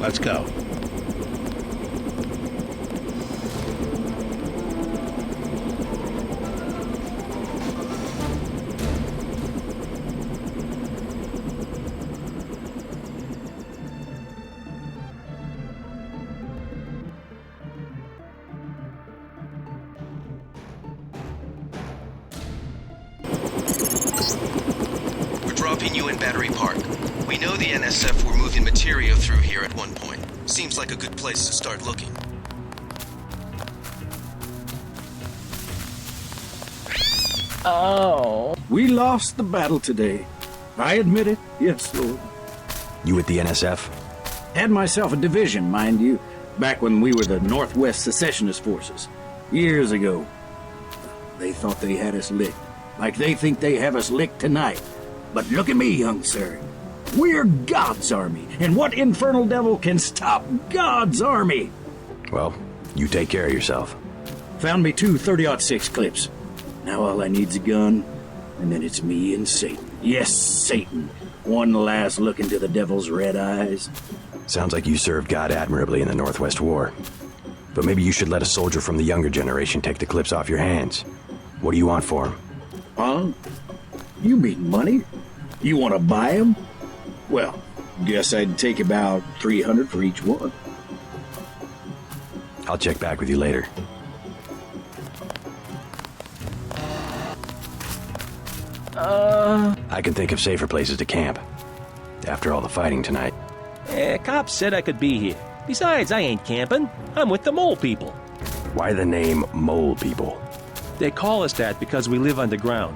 Let's go. Dropping you in Battery Park. We know the NSF were moving material through here at one point. Seems like a good place to start looking. Oh. We lost the battle today. I admit it. Yes, Lord. You with the NSF? Had myself a division, mind you, back when we were the Northwest Secessionist Forces. Years ago. They thought they had us licked. Like they think they have us licked tonight. But look at me, young sir. We're God's army, and what infernal devil can stop God's army? Well, you take care of yourself. Found me 2 30-06 clips. Now all I need's a gun, and then it's me and Satan. Yes, Satan. One last look into the devil's red eyes. Sounds like you served God admirably in the Northwest War. But maybe you should let a soldier from the younger generation take the clips off your hands. What do you want for him? Huh? You mean money? You want to buy them? Well, guess I'd take about 300 for each one. I'll check back with you later. I can think of safer places to camp. After all the fighting tonight. Cops said I could be here. Besides, I ain't camping. I'm with the mole people. Why the name Mole People? They call us that because we live underground.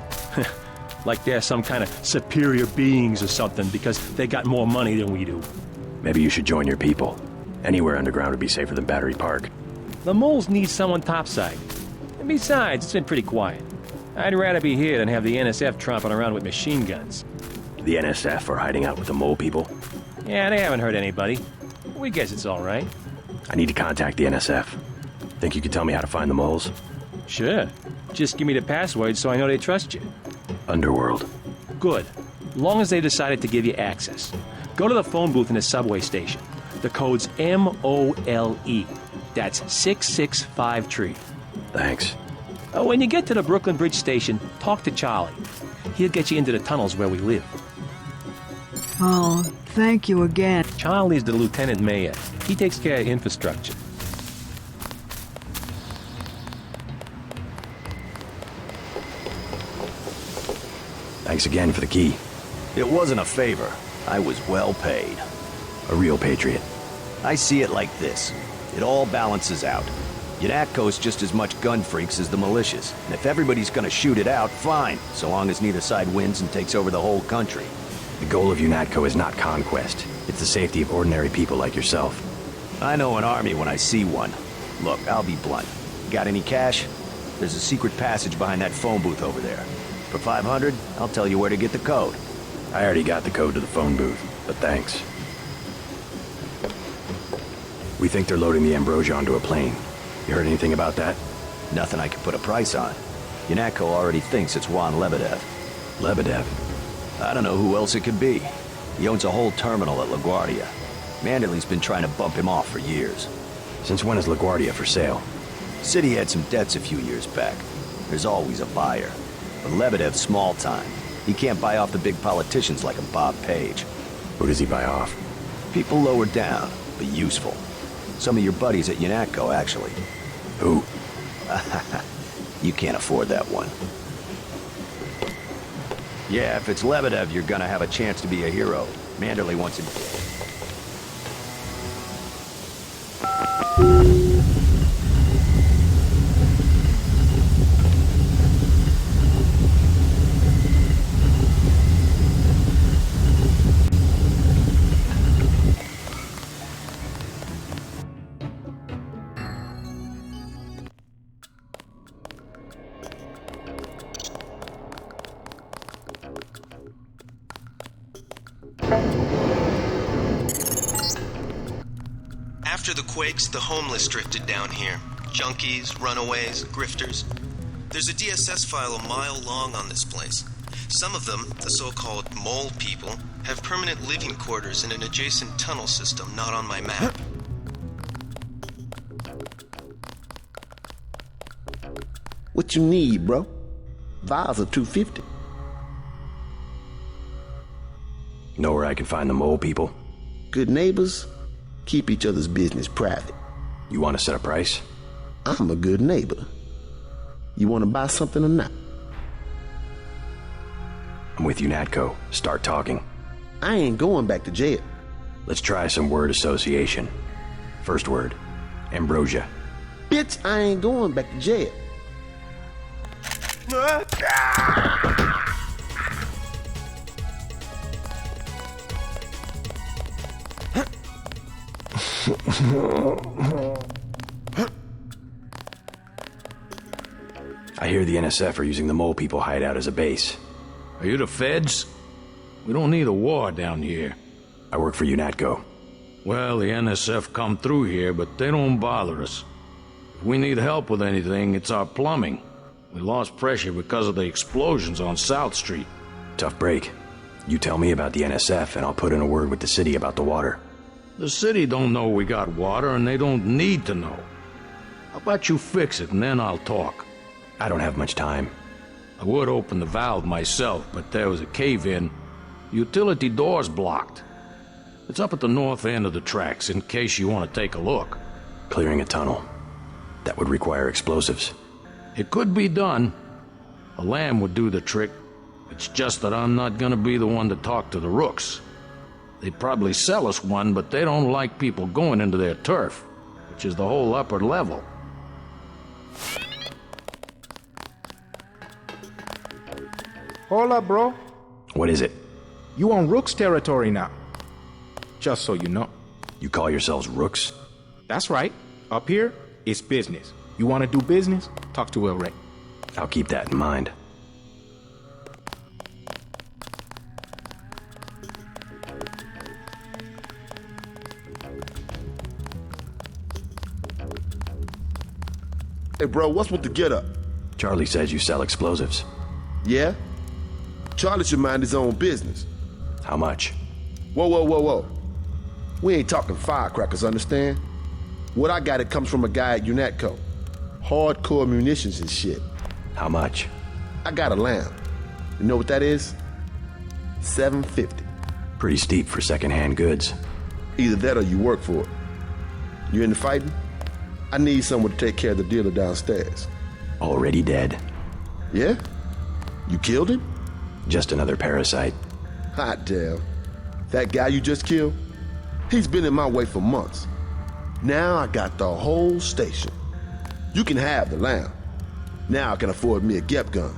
Like they're some kind of superior beings or something because they got more money than we do. Maybe you should join your people. Anywhere underground would be safer than Battery Park. The moles need someone topside. And besides, it's been pretty quiet. I'd rather be here than have the NSF tromping around with machine guns. The NSF are hiding out with the Mole People? Yeah, they haven't hurt anybody. We guess it's all right. I need to contact the NSF. Think you could tell me how to find the moles? Sure. Just give me the password so I know they trust you. Underworld. Good. Long as they decided to give you access. Go to the phone booth in the subway station. The code's MOLE. That's 665-tree. Thanks. When you get to the Brooklyn Bridge station, talk to Charlie. He'll get you into the tunnels where we live. Oh, thank you again. Charlie's the lieutenant mayor. He takes care of infrastructure. Thanks again for the key. It wasn't a favor. I was well paid. A real patriot. I see it like this. It all balances out. UNATCO's just as much gun freaks as the militias. And if everybody's gonna shoot it out, fine. So long as neither side wins and takes over the whole country. The goal of UNATCO is not conquest. It's the safety of ordinary people like yourself. I know an army when I see one. Look, I'll be blunt. Got any cash? There's a secret passage behind that phone booth over there. For 500, I'll tell you where to get the code. I already got the code to the phone booth, but thanks. We think they're loading the Ambrosia onto a plane. You heard anything about that? Nothing I can put a price on. UNATCO already thinks it's Juan Lebedev. Lebedev? I don't know who else it could be. He owns a whole terminal at LaGuardia. Manderley's been trying to bump him off for years. Since when is LaGuardia for sale? City had some debts a few years back. There's always a buyer. But Lebedev's small time. He can't buy off the big politicians like a Bob Page. Who does he buy off? People lower down, but useful. Some of your buddies at UNATCO, actually. Who? You can't afford that one. Yeah, if it's Lebedev, you're gonna have a chance to be a hero. Manderley wants him. After the quakes, the homeless drifted down here. Junkies, runaways, grifters. There's a DSS file a mile long on this place. Some of them, the so-called mole people, have permanent living quarters in an adjacent tunnel system not on my map. What you need, bro? Vials are $250. Know where I can find the mole people? Good neighbors keep each other's business private. You want to set a price? I'm a good neighbor. You want to buy something or not? I'm with UNATCO. Start talking. I ain't going back to jail. Let's try some word association. First word, ambrosia. Bitch, I ain't going back to jail. I hear the NSF are using the mole people hideout as a base. Are you the feds? We don't need a war down here. I work for UNATCO. Well, the NSF come through here, but they don't bother us. If we need help with anything, it's our plumbing. We lost pressure because of the explosions on South Street. Tough break. You tell me about the NSF and I'll put in a word with the city about the water. The city don't know we got water, and they don't need to know. How about you fix it, and then I'll talk. I don't have much time. I would open the valve myself, but there was a cave-in. Utility door's blocked. It's up at the north end of the tracks, in case you want to take a look. Clearing a tunnel. That would require explosives. It could be done. A lamb would do the trick. It's just that I'm not gonna be the one to talk to the rooks. They'd probably sell us one, but they don't like people going into their turf, which is the whole upper level. Hold up, bro. What is it? You on Rook's territory now. Just so you know. You call yourselves rooks? That's right. Up here, it's business. You want to do business? Talk to El Rey. I'll keep that in mind. Hey, bro, what's with the get-up? Charlie says you sell explosives. Yeah? Charlie should mind his own business. How much? Whoa. We ain't talking firecrackers, understand? What I got, it comes from a guy at UNATCO. Hardcore munitions and shit. How much? I got a lamb. You know what that is? $750. Pretty steep for secondhand goods. Either that or you work for it. You into fighting? I need someone to take care of the dealer downstairs. Already dead. Yeah? You killed him? Just another parasite. Hot damn. That guy you just killed? He's been in my way for months. Now I got the whole station. You can have the lamb. Now I can afford me a Gep gun.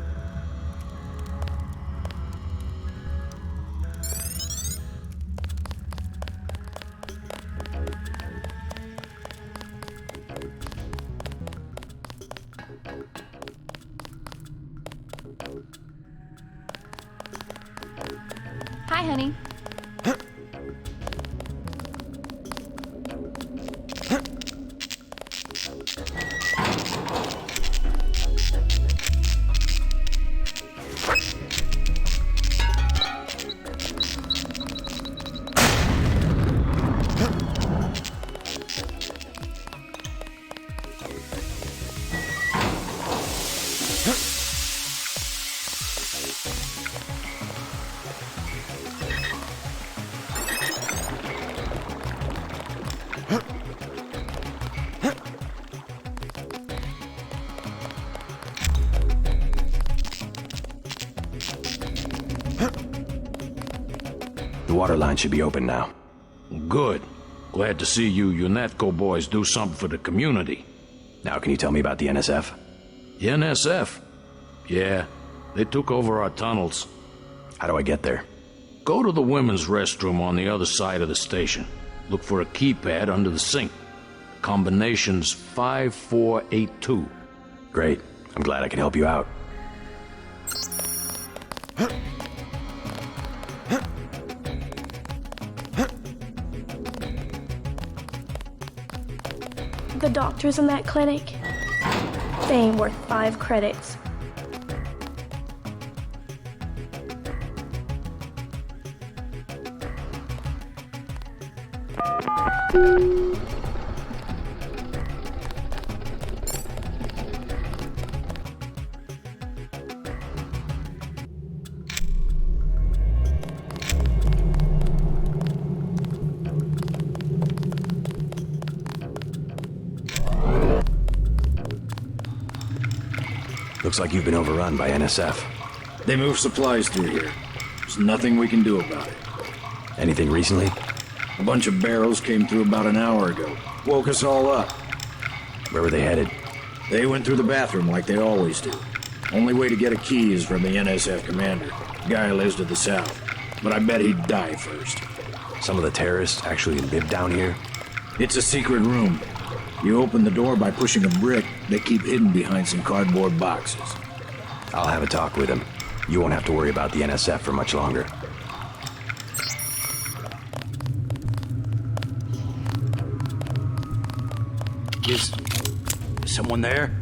Hi, honey. The water line should be open now. Good. Glad to see you UNATCO boys do something for the community. Now can you tell me about the NSF? The NSF? Yeah, they took over our tunnels. How do I get there? Go to the women's restroom on the other side of the station. Look for a keypad under the sink. Combination's 5482. Great. I'm glad I can help you out. The doctors in that clinic, they ain't worth 5 credits. Looks like you've been overrun by NSF. They move supplies through here. There's nothing we can do about it. Anything recently? A bunch of barrels came through about an hour ago. Woke us all up. Where were they headed? They went through the bathroom like they always do. Only way to get a key is from the NSF commander. Guy lives to the south. But I bet he'd die first. Some of the terrorists actually live down here? It's a secret room. You open the door by pushing a brick. They keep hidden behind some cardboard boxes. I'll have a talk with them. You won't have to worry about the NSF for much longer. Is someone there?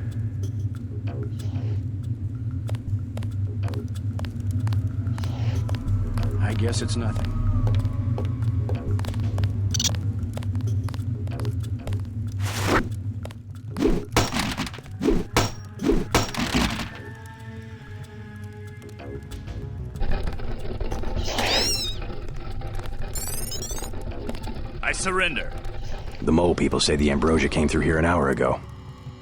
I guess it's nothing. I surrender. The mole people say the ambrosia came through here an hour ago.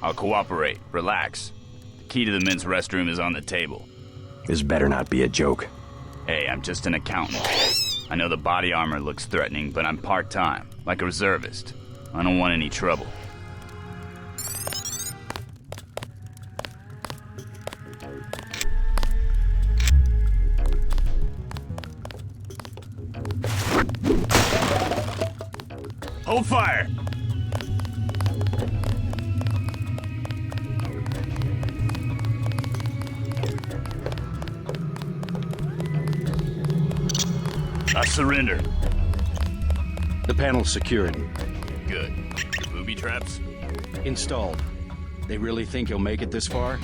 I'll cooperate. Relax. The key to the men's restroom is on the table. This better not be a joke. Hey, I'm just an accountant. I know the body armor looks threatening, but I'm part-time, like a reservist. I don't want any trouble. Hold fire! I surrender. The panel's secured. Good. Booby traps? Installed. They really think he'll make it this far?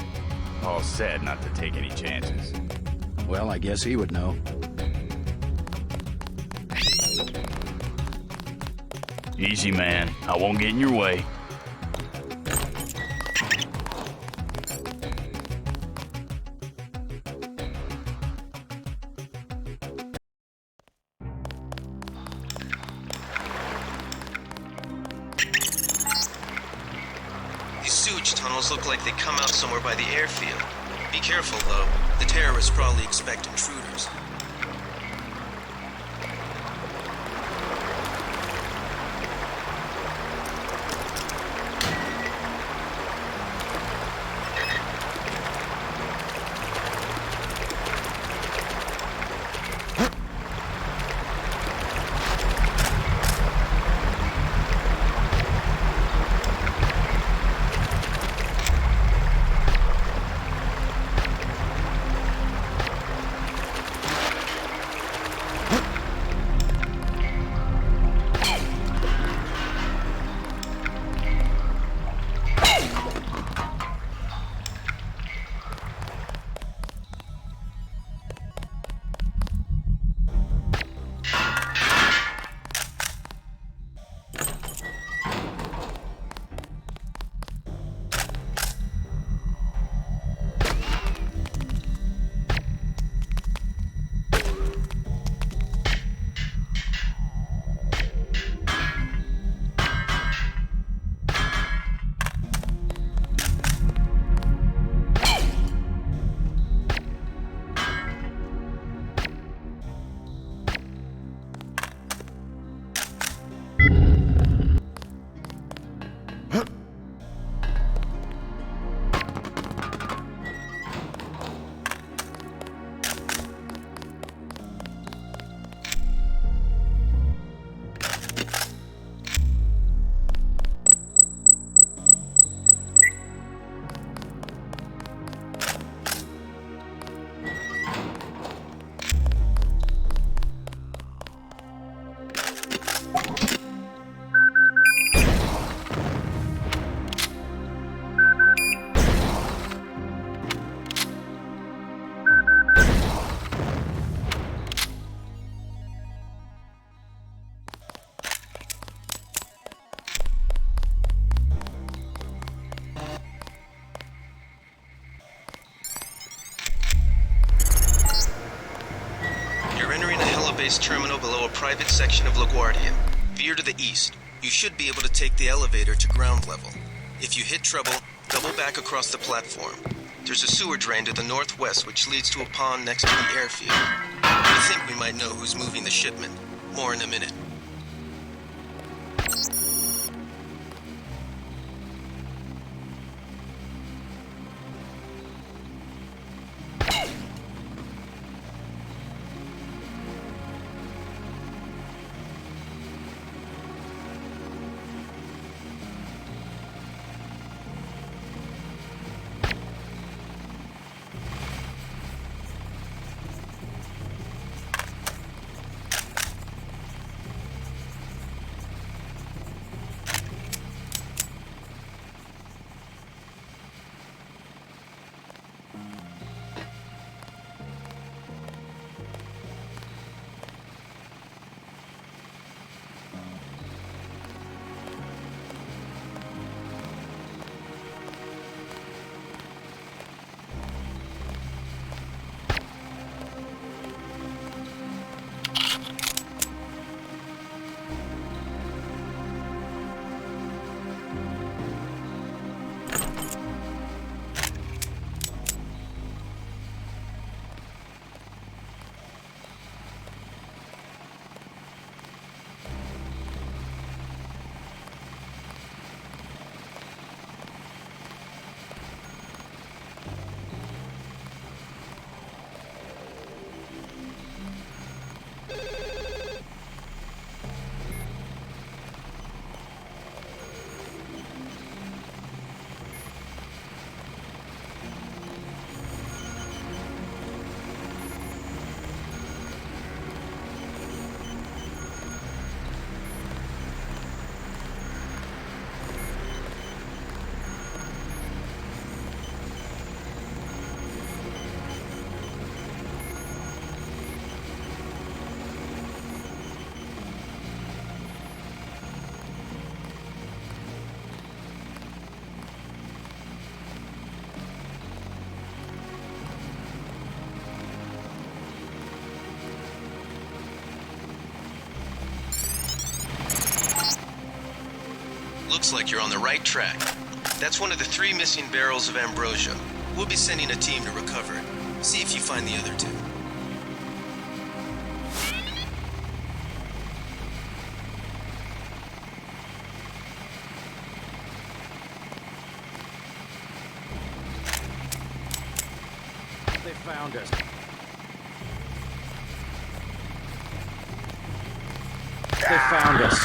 Paul said not to take any chances. Well, I guess he would know. Easy, man. I won't get in your way. These sewage tunnels look like they come out somewhere by the airfield. Be careful, though. The terrorists probably expect intruders. space terminal below a private section of LaGuardia. Veer to the east. You should be able to take the elevator to ground level. If you hit trouble, double back across the platform. There's a sewer drain to the northwest which leads to a pond next to the airfield. We think we might know who's moving the shipment. More in a minute. Looks like you're on the right track. That's one of the 3 missing barrels of ambrosia. We'll be sending a team to recover it. See if you find the other 2. They found us. They found us.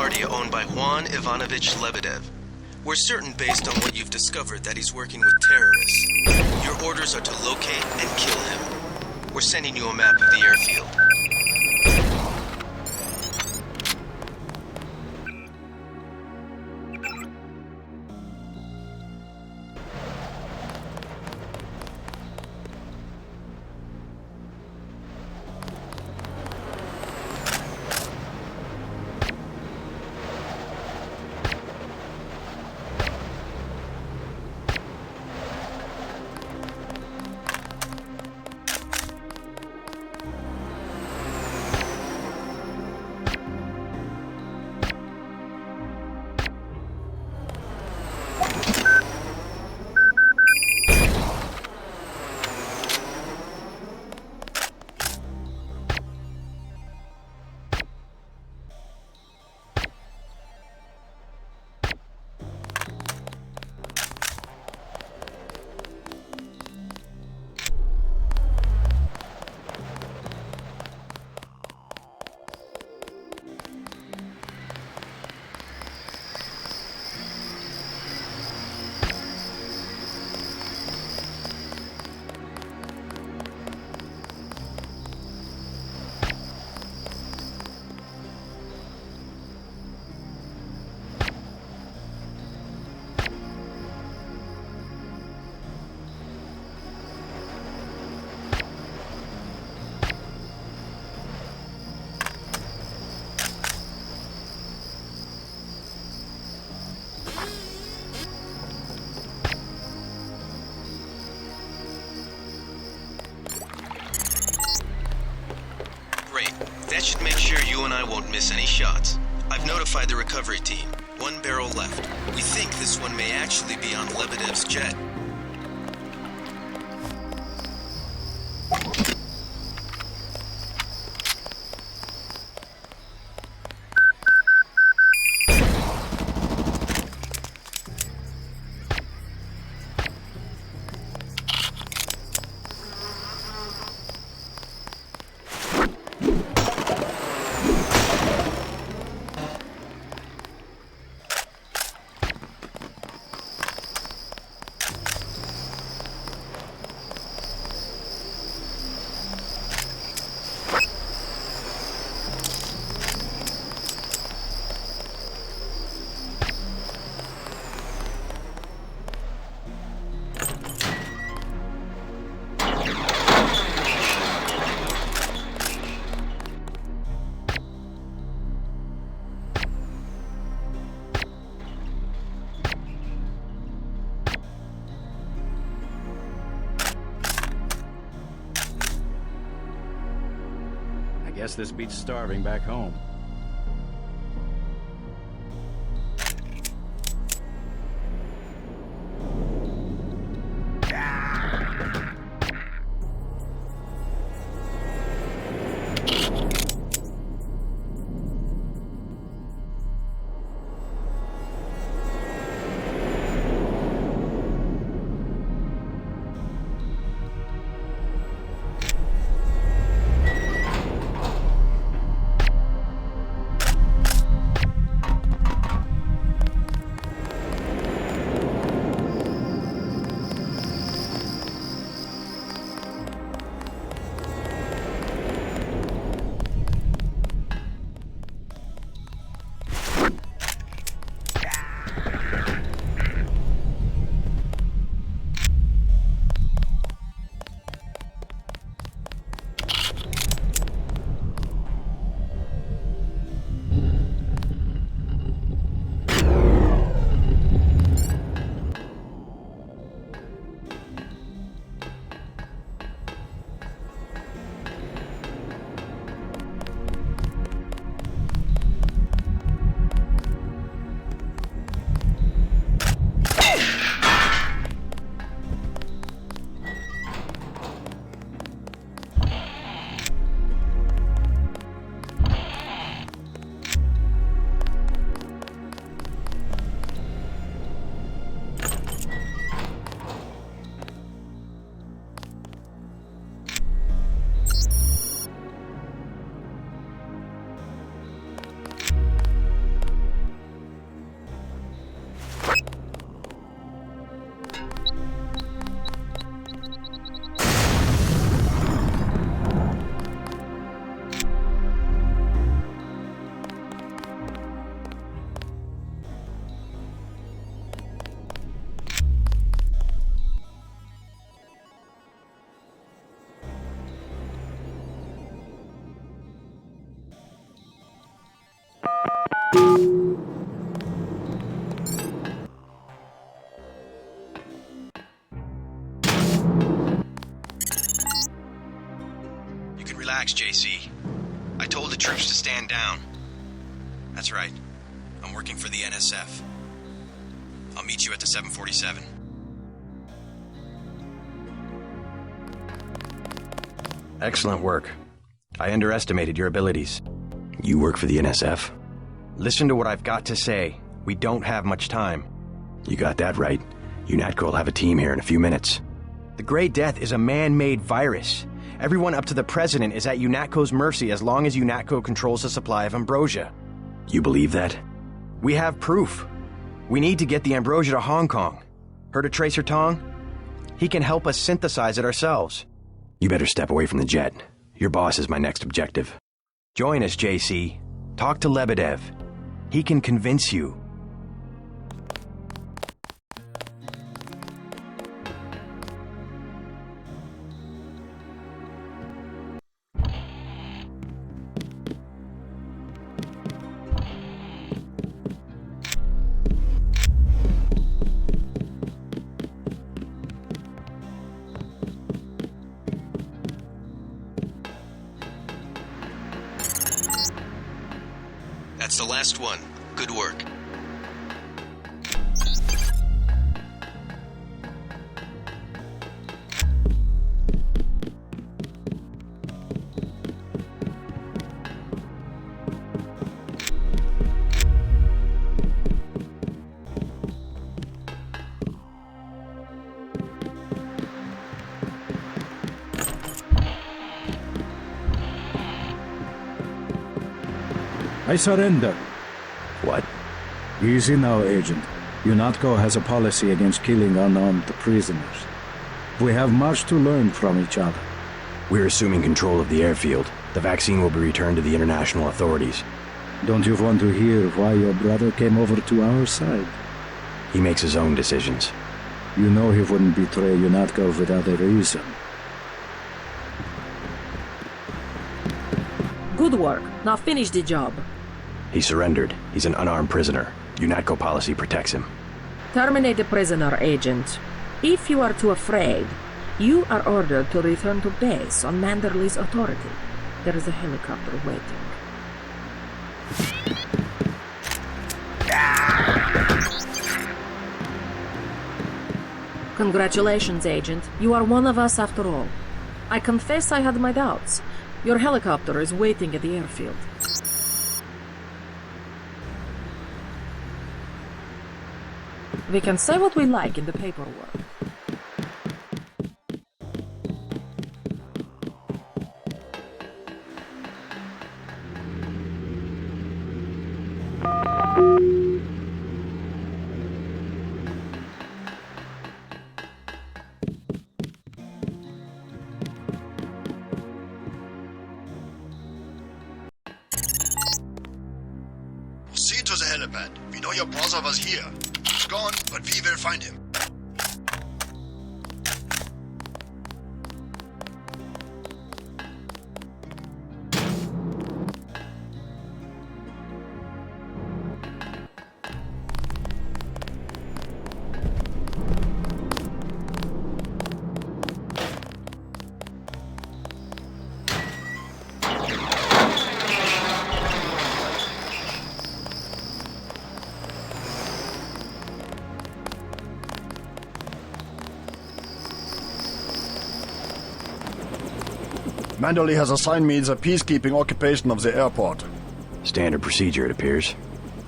LaGuardia owned by Juan Ivanovich Lebedev. We're certain, based on what you've discovered, that he's working with terrorists. Your orders are to locate and kill him. We're sending you a map of the airfield. That should make sure you and I won't miss any shots. I've notified the recovery team. 1 barrel left. We think this one may actually be on Lebedev's jet. Guess this beats starving back home. You can relax, JC. I told the troops to stand down. That's right. I'm working for the NSF. I'll meet you at the 747. Excellent work. I underestimated your abilities. You work for the NSF? Listen to what I've got to say. We don't have much time. You got that right. UNATCO will have a team here in a few minutes. The Grey Death is a man-made virus. Everyone up to the President is at UNATCO's mercy as long as UNATCO controls the supply of ambrosia. You believe that? We have proof. We need to get the ambrosia to Hong Kong. Heard of Tracer Tong? He can help us synthesize it ourselves. You better step away from the jet. Your boss is my next objective. Join us, JC. Talk to Lebedev. He can convince you. That's the last one. Good work. I surrender. What? Easy now, Agent. UNATCO has a policy against killing unarmed prisoners. We have much to learn from each other. We're assuming control of the airfield. The vaccine will be returned to the international authorities. Don't you want to hear why your brother came over to our side? He makes his own decisions. You know he wouldn't betray UNATCO without a reason. Good work. Now finish the job. He surrendered. He's an unarmed prisoner. UNATCO policy protects him. Terminate the prisoner, Agent. If you are too afraid, you are ordered to return to base on Manderley's authority. There is a helicopter waiting. Congratulations, Agent. You are one of us after all. I confess I had my doubts. Your helicopter is waiting at the airfield. We can say what we like in the paperwork. Proceed to the helipad. We know your brother was here. He's gone, but we will find him. Manderley has assigned me the peacekeeping occupation of the airport. Standard procedure, it appears.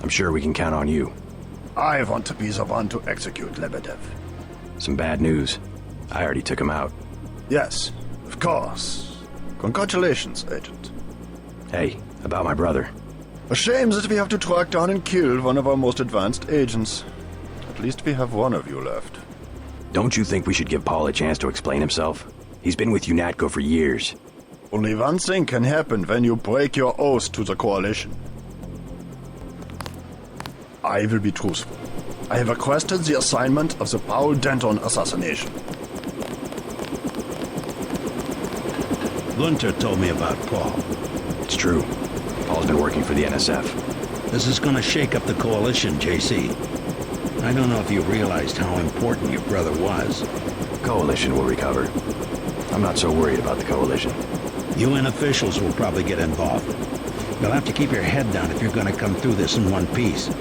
I'm sure we can count on you. I want to be the one to execute Lebedev. Some bad news. I already took him out. Yes, of course. Congratulations, Agent. Hey, about my brother. A shame that we have to track down and kill one of our most advanced agents. At least we have one of you left. Don't you think we should give Paul a chance to explain himself? He's been with UNATCO for years. Only one thing can happen when you break your oath to the Coalition. I will be truthful. I have requested the assignment of the Paul Denton assassination. Gunter told me about Paul. It's true. Paul's been working for the NSF. This is gonna shake up the coalition, JC. I don't know if you realized how important your brother was. Coalition will recover. I'm not so worried about the coalition. UN officials will probably get involved. You'll have to keep your head down if you're gonna come through this in one piece.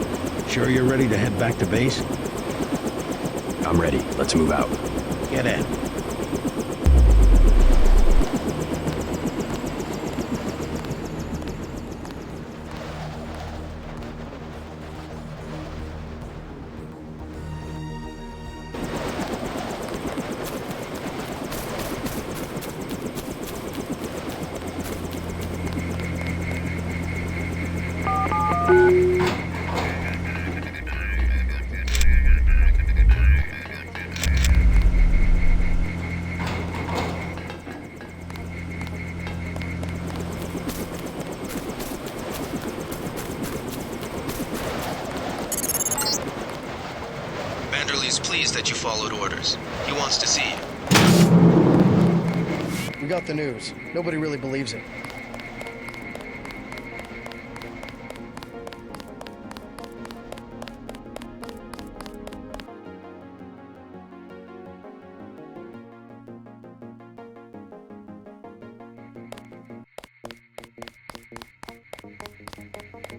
Sure you're ready to head back to base? I'm ready. Let's move out. Get in. Vanderlee's pleased that you followed orders. He wants to see you. We got the news. Nobody really believes it.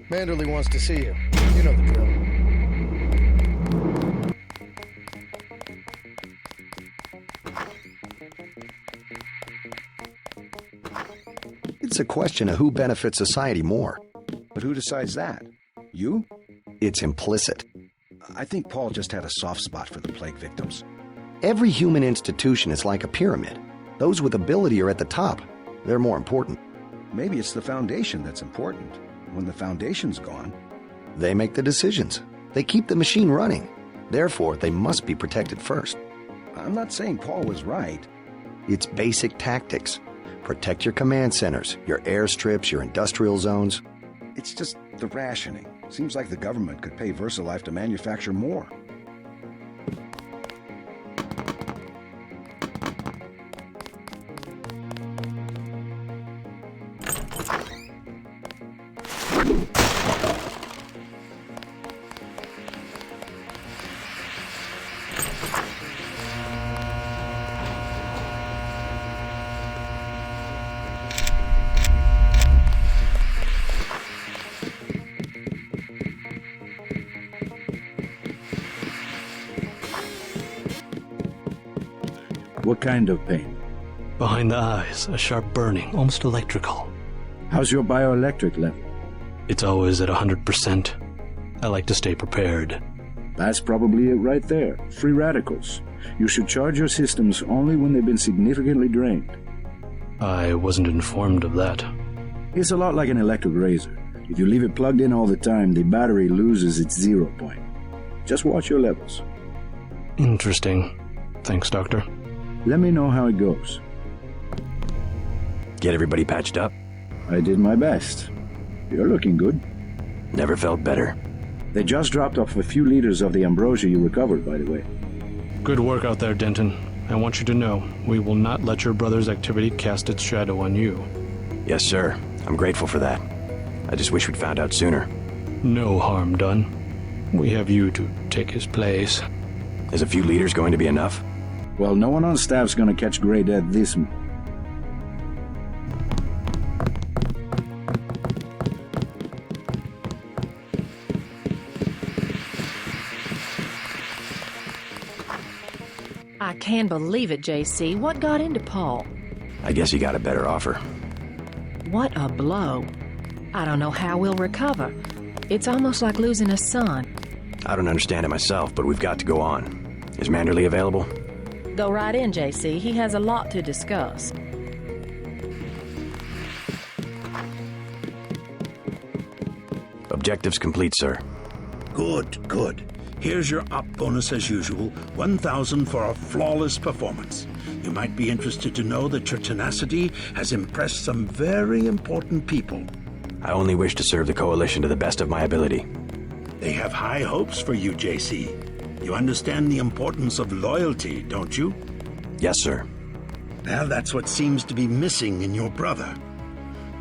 Manderley wants to see you. You know the drill. It's a question of who benefits society more. But who decides that? You? It's implicit. I think Paul just had a soft spot for the plague victims. Every human institution is like a pyramid. Those with ability are at the top. They're more important. Maybe it's the foundation that's important. When the foundation's gone... They make the decisions. They keep the machine running. Therefore, they must be protected first. I'm not saying Paul was right. It's basic tactics. Protect your command centers, your airstrips, your industrial zones. It's just the rationing. Seems like the government could pay VersaLife to manufacture more. What kind of pain? Behind the eyes, a sharp burning, almost electrical. How's your bioelectric level? It's always at 100%. I like to stay prepared. That's probably it right there. Free radicals. You should charge your systems only when they've been significantly drained. I wasn't informed of that. It's a lot like an electric razor. If you leave it plugged in all the time, the battery loses its 0 point. Just watch your levels. Interesting. Thanks, Doctor. Let me know how it goes. Get everybody patched up? I did my best. You're looking good. Never felt better. They just dropped off a few liters of the ambrosia you recovered, by the way. Good work out there, Denton. I want you to know, we will not let your brother's activity cast its shadow on you. Yes, sir. I'm grateful for that. I just wish we'd found out sooner. No harm done. We have you to take his place. Is a few liters going to be enough? Well, no one on staff's gonna catch Grey Death this month. I can't believe it, JC. What got into Paul? I guess he got a better offer. What a blow. I don't know how we'll recover. It's almost like losing a son. I don't understand it myself, but we've got to go on. Is Manderley available? Go right in, JC. He has a lot to discuss. Objectives complete, sir. Good, good. Here's your op bonus as usual, 1,000 for a flawless performance. You might be interested to know that your tenacity has impressed some very important people. I only wish to serve the Coalition to the best of my ability. They have high hopes for you, JC. You understand the importance of loyalty, don't you? Yes, sir. Well, that's what seems to be missing in your brother.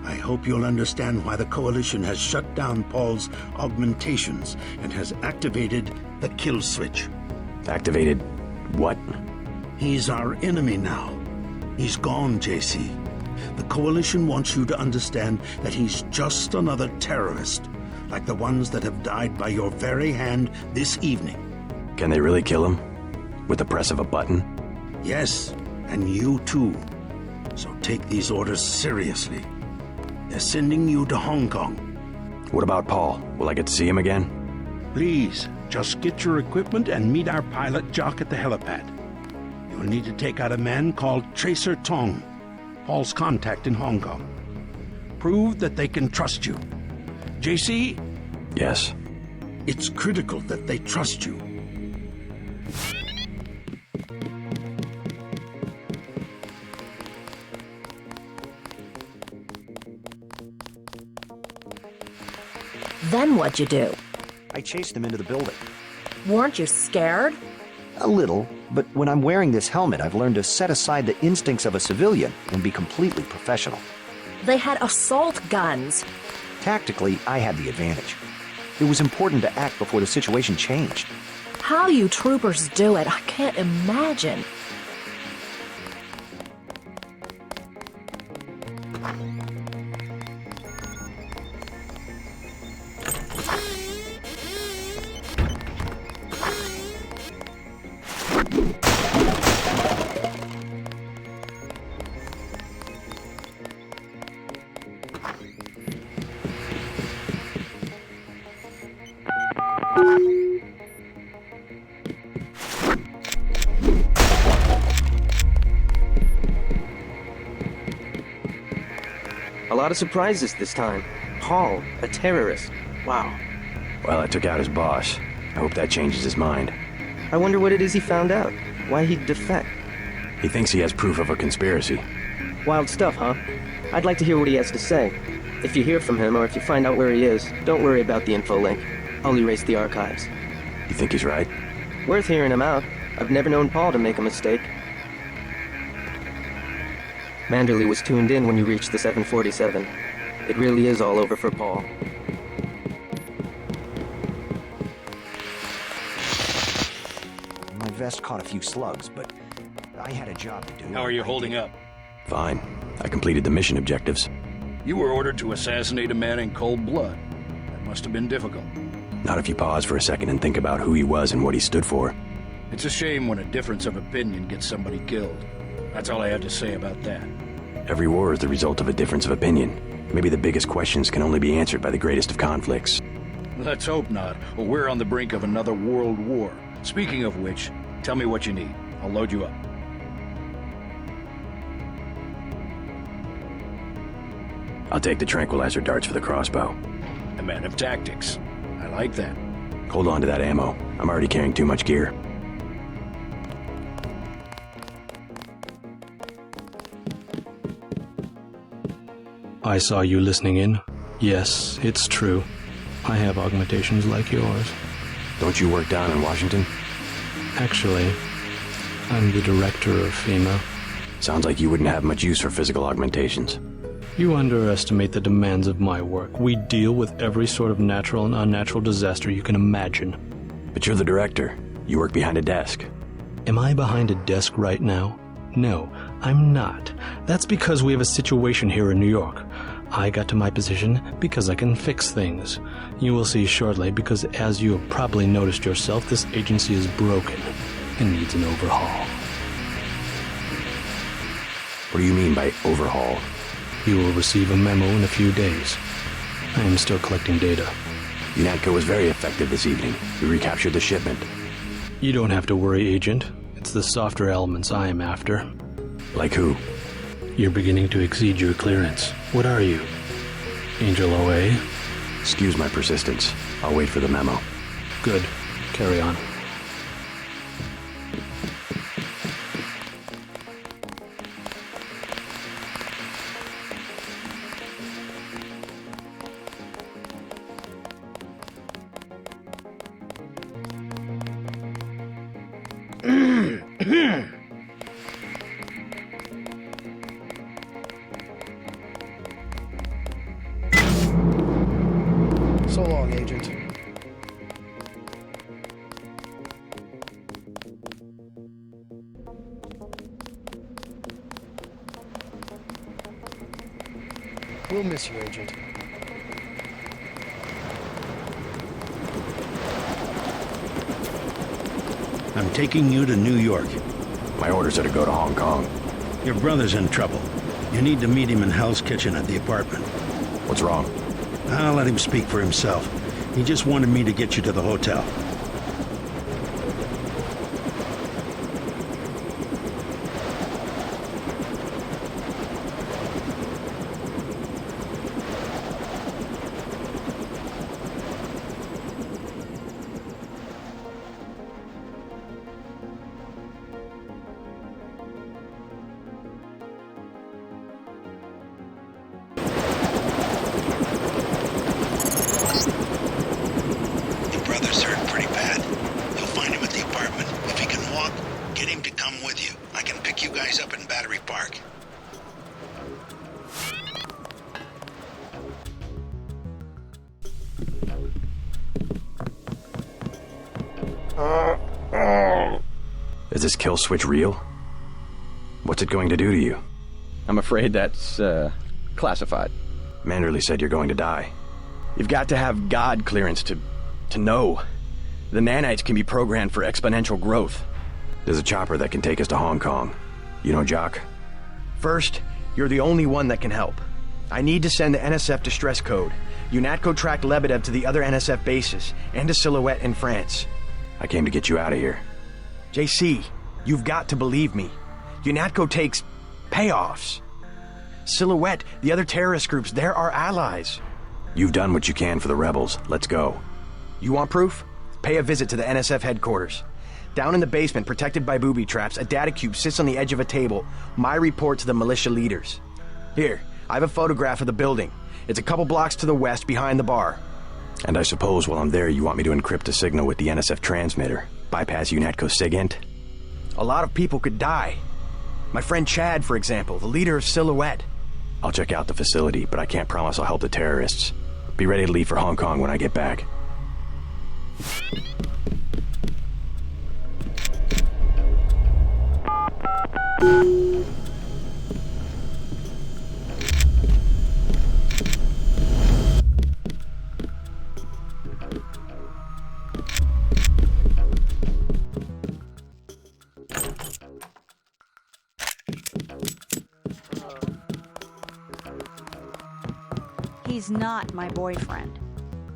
I hope you'll understand why the Coalition has shut down Paul's augmentations and has activated the kill switch. Activated what? He's our enemy now. He's gone, JC. The Coalition wants you to understand that he's just another terrorist, like the ones that have died by your very hand this evening. Can they really kill him? With the press of a button? Yes, and you too. So take these orders seriously. They're sending you to Hong Kong. What about Paul? Will I get to see him again? Please, just get your equipment and meet our pilot Jock at the helipad. You'll need to take out a man called Tracer Tong, Paul's contact in Hong Kong. Prove that they can trust you. JC? Yes. It's critical that they trust you. Then what'd you do? I chased them into the building. Weren't you scared? A little, but when I'm wearing this helmet, I've learned to set aside the instincts of a civilian and be completely professional. They had assault guns. Tactically, I had the advantage. It was important to act before the situation changed. How you troopers do it, I can't imagine. A lot of surprises this time. Paul, a terrorist. Wow. Well, I took out his boss. I hope that changes his mind. I wonder what it is he found out. Why he'd defect. He thinks he has proof of a conspiracy. Wild stuff, huh? I'd like to hear what he has to say. If you hear from him, or if you find out where he is, don't worry about the info link. I'll erase the archives. You think he's right? Worth hearing him out. I've never known Paul to make a mistake. Manderley was tuned in when you reached the 747. It really is all over for Paul. My vest caught a few slugs, but I had a job to do. How are you holding up? Fine. I completed the mission objectives. You were ordered to assassinate a man in cold blood. That must have been difficult. Not if you pause for a second and think about who he was and what he stood for. It's a shame when a difference of opinion gets somebody killed. That's all I have to say about that. Every war is the result of a difference of opinion. Maybe the biggest questions can only be answered by the greatest of conflicts. Let's hope not, or we're on the brink of another world war. Speaking of which, tell me what you need. I'll load you up. I'll take the tranquilizer darts for the crossbow. A man of tactics. I like that. Hold on to that ammo. I'm already carrying too much gear. I saw you listening in. Yes, it's true. I have augmentations like yours. Don't you work down in Washington? Actually, I'm the director of FEMA. Sounds like you wouldn't have much use for physical augmentations. You underestimate the demands of my work. We deal with every sort of natural and unnatural disaster you can imagine. But you're the director. You work behind a desk. Am I behind a desk right now? No, I'm not. That's because we have a situation here in New York. I got to my position because I can fix things. You will see shortly, because as you have probably noticed yourself, this agency is broken and needs an overhaul. What do you mean by overhaul? You will receive a memo in a few days. I am still collecting data. UNATCO was very effective this evening. We recaptured the shipment. You don't have to worry, Agent. It's the softer elements I am after. Like who? You're beginning to exceed your clearance. What are you? Angel OA? Excuse my persistence. I'll wait for the memo. Good. Carry on. We'll miss you, Agent. I'm taking you to New York. My orders are to go to Hong Kong. Your brother's in trouble. You need to meet him in Hell's Kitchen at the apartment. What's wrong? I'll let him speak for himself. He just wanted me to get you to the hotel. Is this kill switch real? What's it going to do to you? I'm afraid that's, classified. Manderley said you're going to die. You've got to have God clearance to know. The nanites can be programmed for exponential growth. There's a chopper that can take us to Hong Kong. You know Jock? First, you're the only one that can help. I need to send the NSF distress code. UNATCO tracked Lebedev to the other NSF bases, and to Silhouette in France. I came to get you out of here. JC, you've got to believe me. UNATCO takes payoffs. Silhouette, the other terrorist groups, they're our allies. You've done what you can for the rebels. Let's go. You want proof? Pay a visit to the NSF headquarters. Down in the basement, protected by booby traps, a data cube sits on the edge of a table. My report to the militia leaders. Here, I have a photograph of the building. It's a couple blocks to the west, behind the bar. And I suppose while I'm there, you want me to encrypt a signal with the NSF transmitter, bypass UNATCO SIGINT? A lot of people could die. My friend Chad, for example, the leader of Silhouette. I'll check out the facility, but I can't promise I'll help the terrorists. Be ready to leave for Hong Kong when I get back. He's not my boyfriend.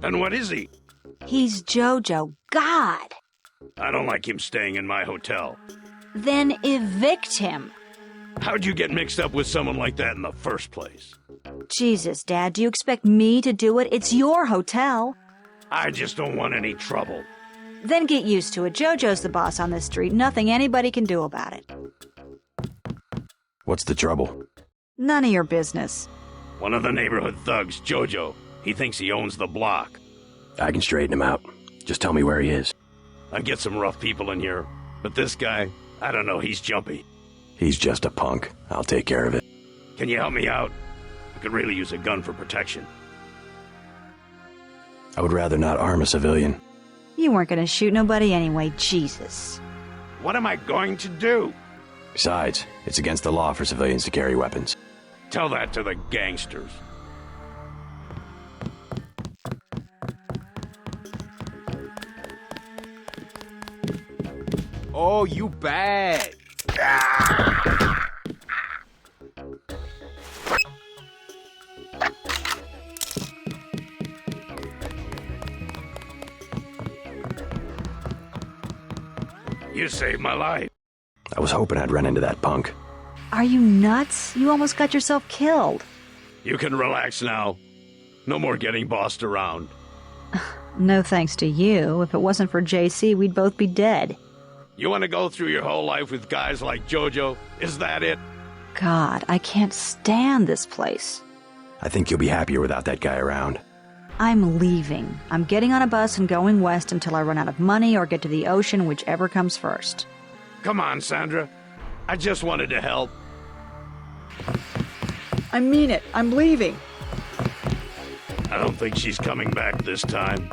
And what is he? He's Jojo. God! I don't like him staying in my hotel. Then evict him. How'd you get mixed up with someone like that in the first place? Jesus, Dad, do you expect me to do it? It's your hotel. I just don't want any trouble. Then get used to it. Jojo's the boss on this street. Nothing anybody can do about it. What's the trouble? None of your business. One of the neighborhood thugs, Jojo. He thinks he owns the block. I can straighten him out. Just tell me where he is. I get some rough people in here, but this guy, I don't know, he's jumpy. He's just a punk. I'll take care of it. Can you help me out? I could really use a gun for protection. I would rather not arm a civilian. You weren't going to shoot nobody anyway, Jesus. What am I going to do? Besides, it's against the law for civilians to carry weapons. Tell that to the gangsters. Oh, you bad! You saved my life. I was hoping I'd run into that punk. Are you nuts? You almost got yourself killed. You can relax now. No more getting bossed around. No thanks to you. If it wasn't for JC, we'd both be dead. You want to go through your whole life with guys like Jojo? Is that it? God, I can't stand this place. I think you'll be happier without that guy around. I'm leaving. I'm getting on a bus and going west until I run out of money or get to the ocean, whichever comes first. Come on, Sandra. I just wanted to help. I mean it. I'm leaving. I don't think she's coming back this time.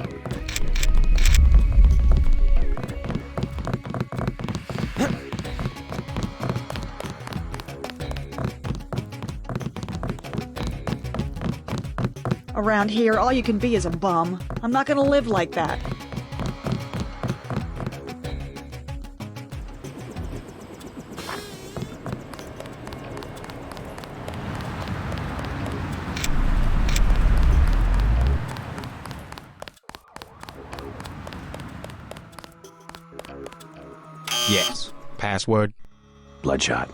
Around here, all you can be is a bum. I'm not gonna live like that. Yes. Password? Bloodshot.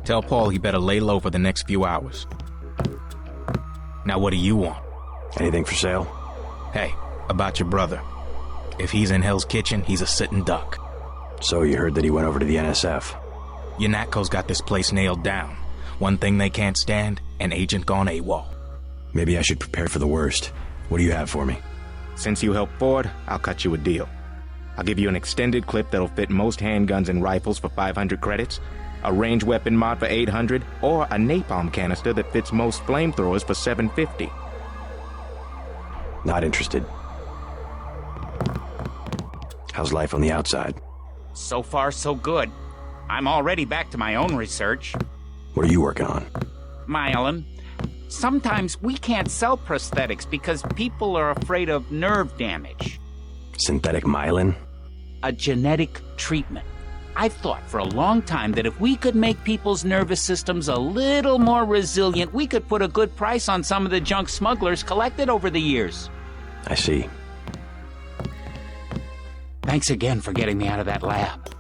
Tell Paul he better lay low for the next few hours. Now what do you want? Anything for sale? Hey, about your brother. If he's in Hell's Kitchen, he's a sitting duck. So you heard that he went over to the NSF? UNATCO's got this place nailed down. One thing they can't stand, an agent gone AWOL. Maybe I should prepare for the worst. What do you have for me? Since you helped Ford, I'll cut you a deal. I'll give you an extended clip that'll fit most handguns and rifles for 500 credits, a range weapon mod for 800, or a napalm canister that fits most flamethrowers for 750. Not interested. How's life on the outside? So far, so good. I'm already back to my own research. What are you working on? Myelin. Sometimes we can't sell prosthetics because people are afraid of nerve damage. Synthetic myelin? A genetic treatment. I've thought for a long time that if we could make people's nervous systems a little more resilient, we could put a good price on some of the junk smugglers collected over the years. I see. Thanks again for getting me out of that lab.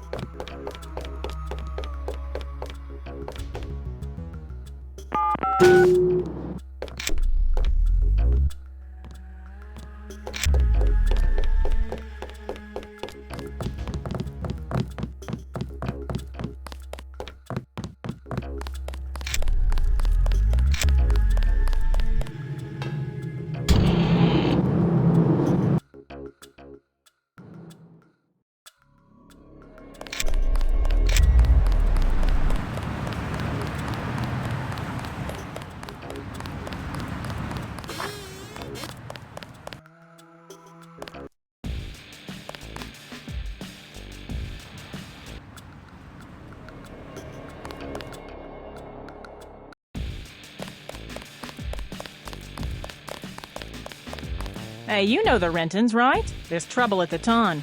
Hey, you know the Rentons, right? There's trouble at the Ton.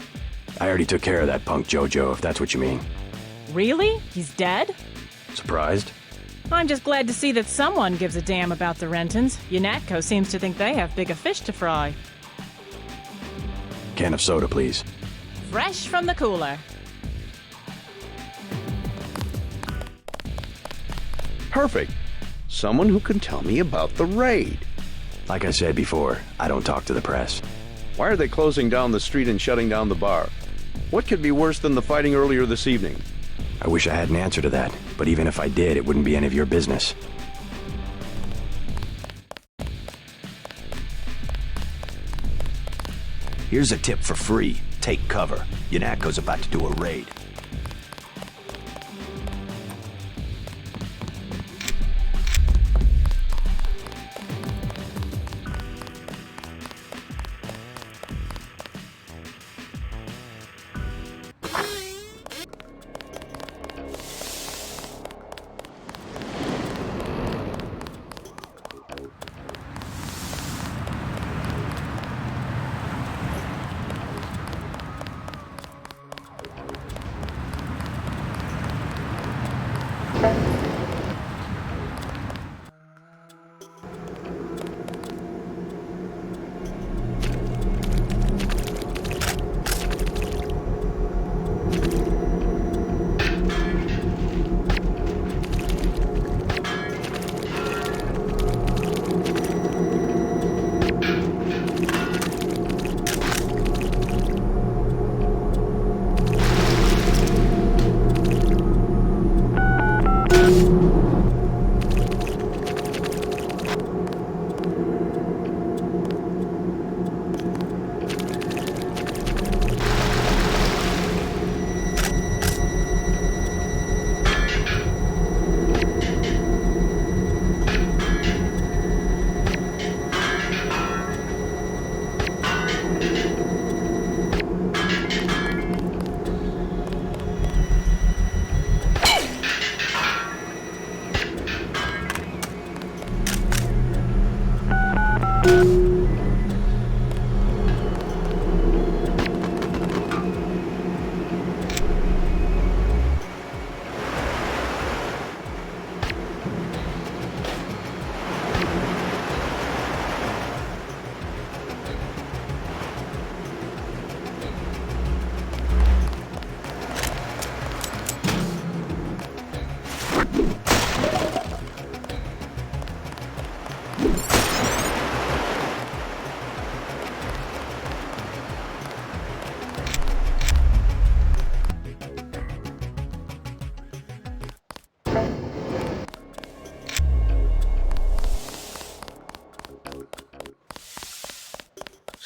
I already took care of that punk Jojo, if that's what you mean. Really? He's dead? Surprised? I'm just glad to see that someone gives a damn about the Rentons. UNATCO seems to think they have bigger fish to fry. Can of soda, please. Fresh from the cooler. Perfect. Someone who can tell me about the raid. Like I said before, I don't talk to the press. Why are they closing down the street and shutting down the bar? What could be worse than the fighting earlier this evening? I wish I had an answer to that, but even if I did, it wouldn't be any of your business. Here's a tip for free. Take cover. UNATCO's about to do a raid.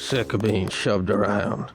Sick of being shoved around.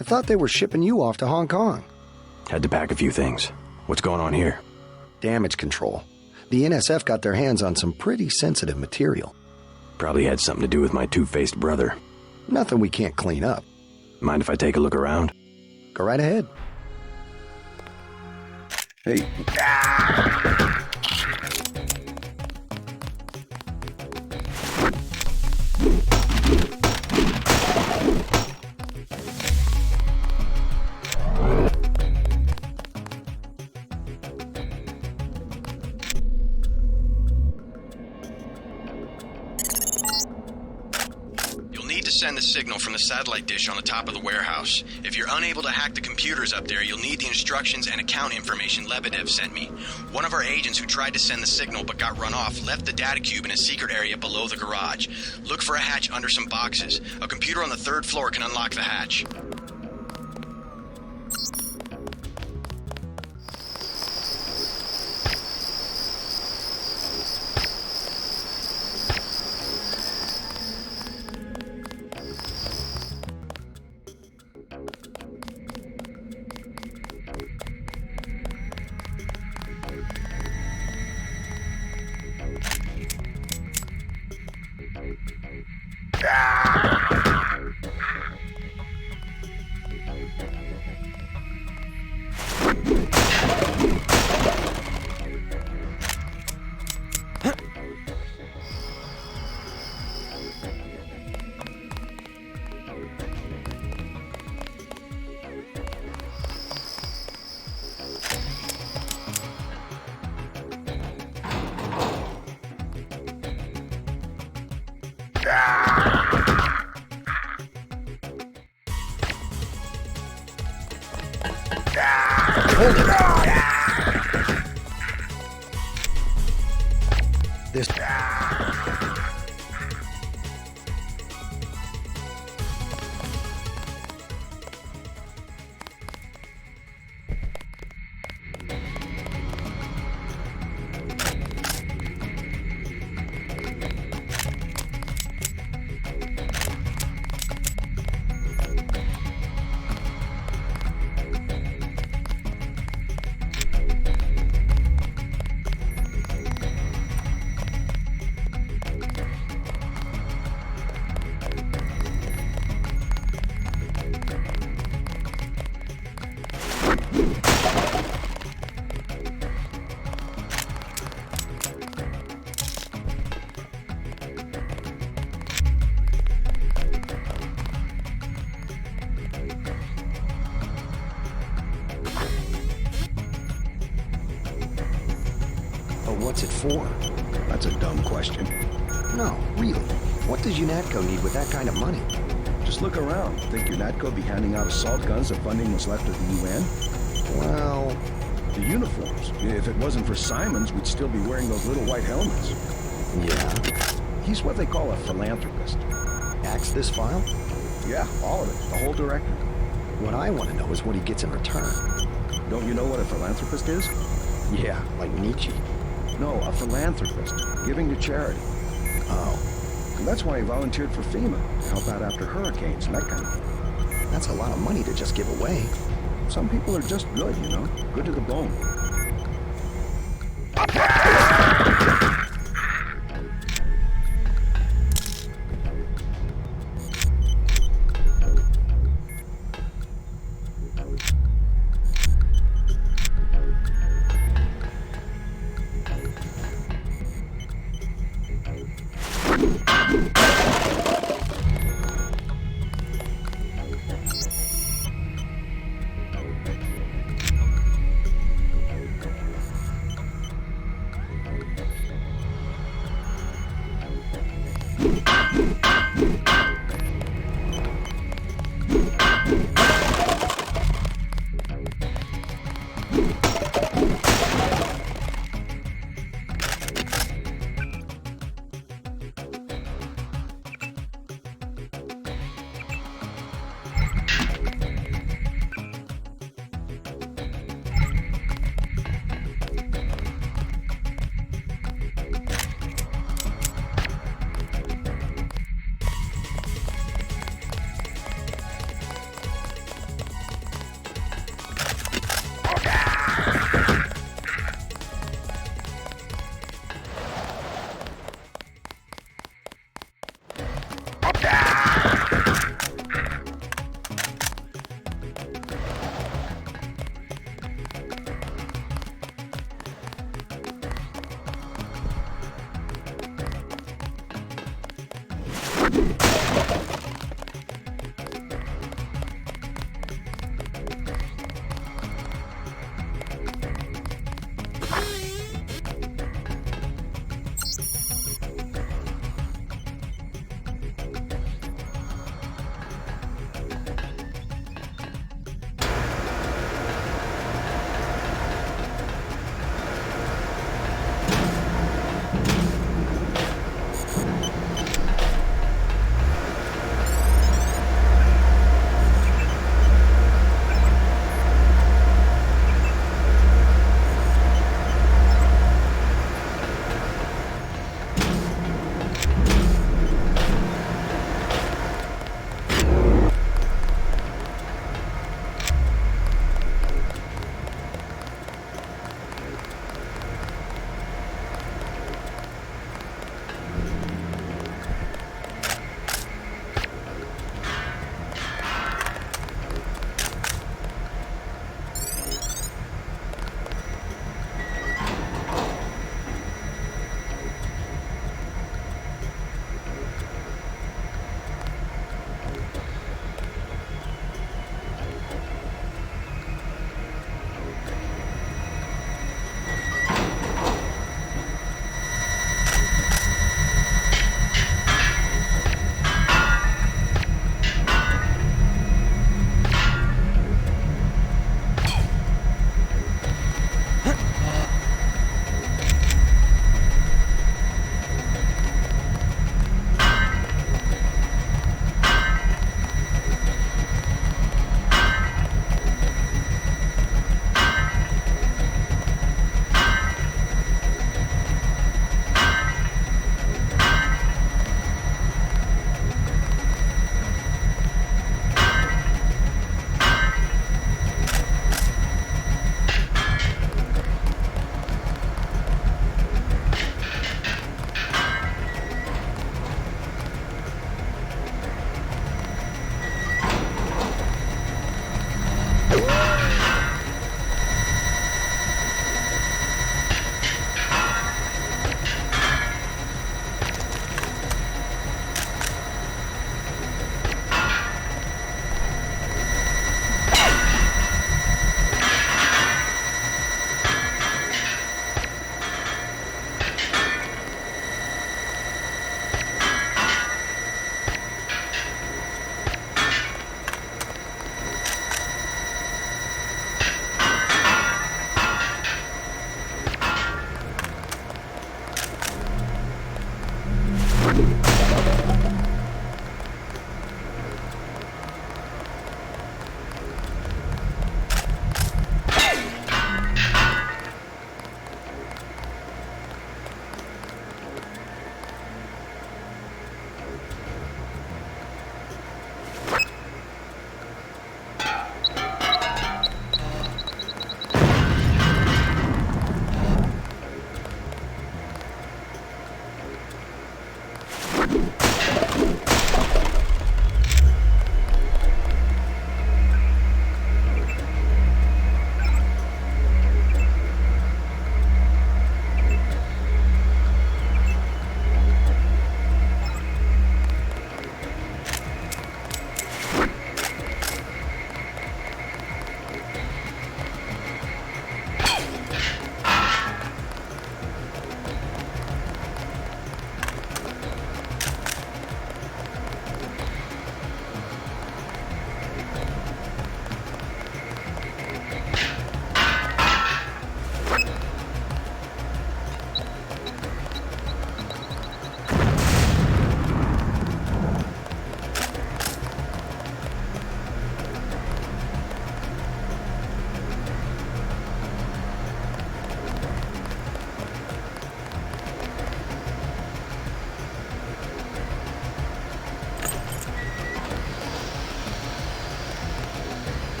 I thought they were shipping you off to Hong Kong. Had to pack a few things. What's going on here? Damage control. The NSF got their hands on some pretty sensitive material. Probably had something to do with my two-faced brother. Nothing we can't clean up. Mind if I take a look around? Go right ahead. Hey. Send the signal from the satellite dish on the top of the warehouse. If you're unable to hack the computers up there, you'll need the instructions and account information Lebedev sent me. One of our agents who tried to send the signal but got run off left the data cube in a secret area below the garage. Look for a hatch under some boxes. A computer on the 3rd floor can unlock the hatch. This... what's it for? That's a dumb question. No, really. What does UNATCO need with that kind of money? Just look around. Think UNATCO be handing out assault guns if funding was left at the UN? Well... the uniforms. If it wasn't for Simons, we'd still be wearing those little white helmets. Yeah. He's what they call a philanthropist. Axe this file? Yeah, all of it. The whole directory. What I want to know is what he gets in return. Don't you know what a philanthropist is? Yeah, like Nietzsche. No, a philanthropist. Giving to charity. Oh. And that's why he volunteered for FEMA, to help out after hurricanes and that kind of thing. That's a lot of money to just give away. Some people are just good, you know? Good to the bone.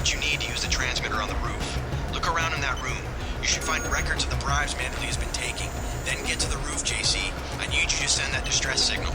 what you need to use the transmitter on the roof. Look around in that room. You should find records of the bribes Manderley has been taking. Then get to the roof, JC. I need you to send that distress signal.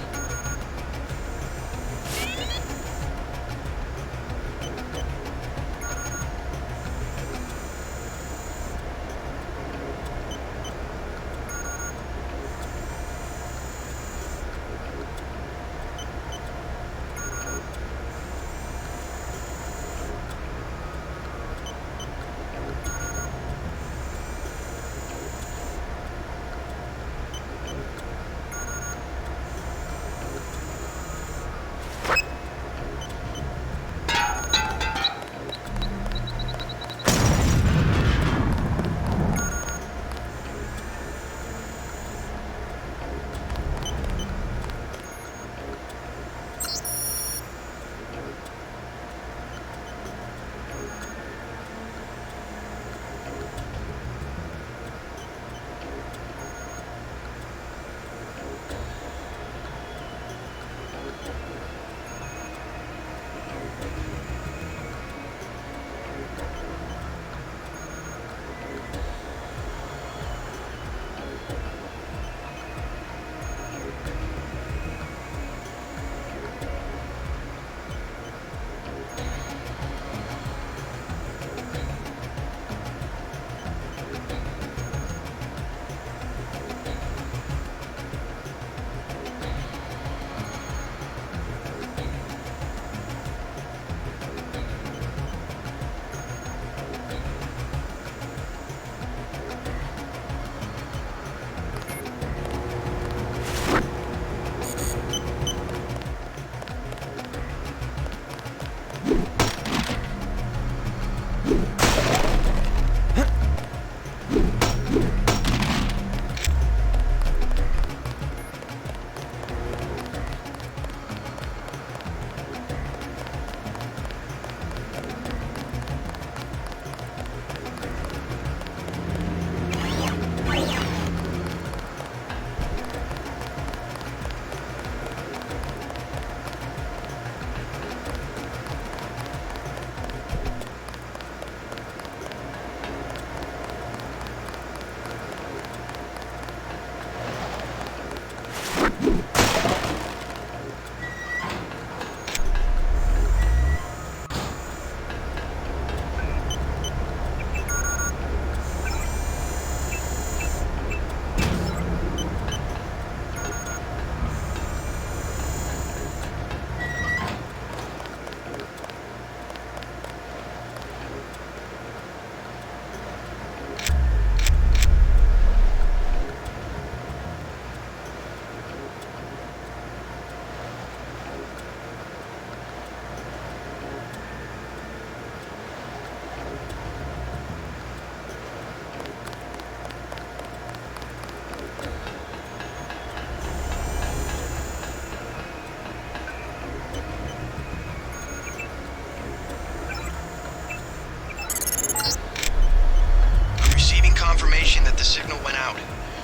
That the signal went out.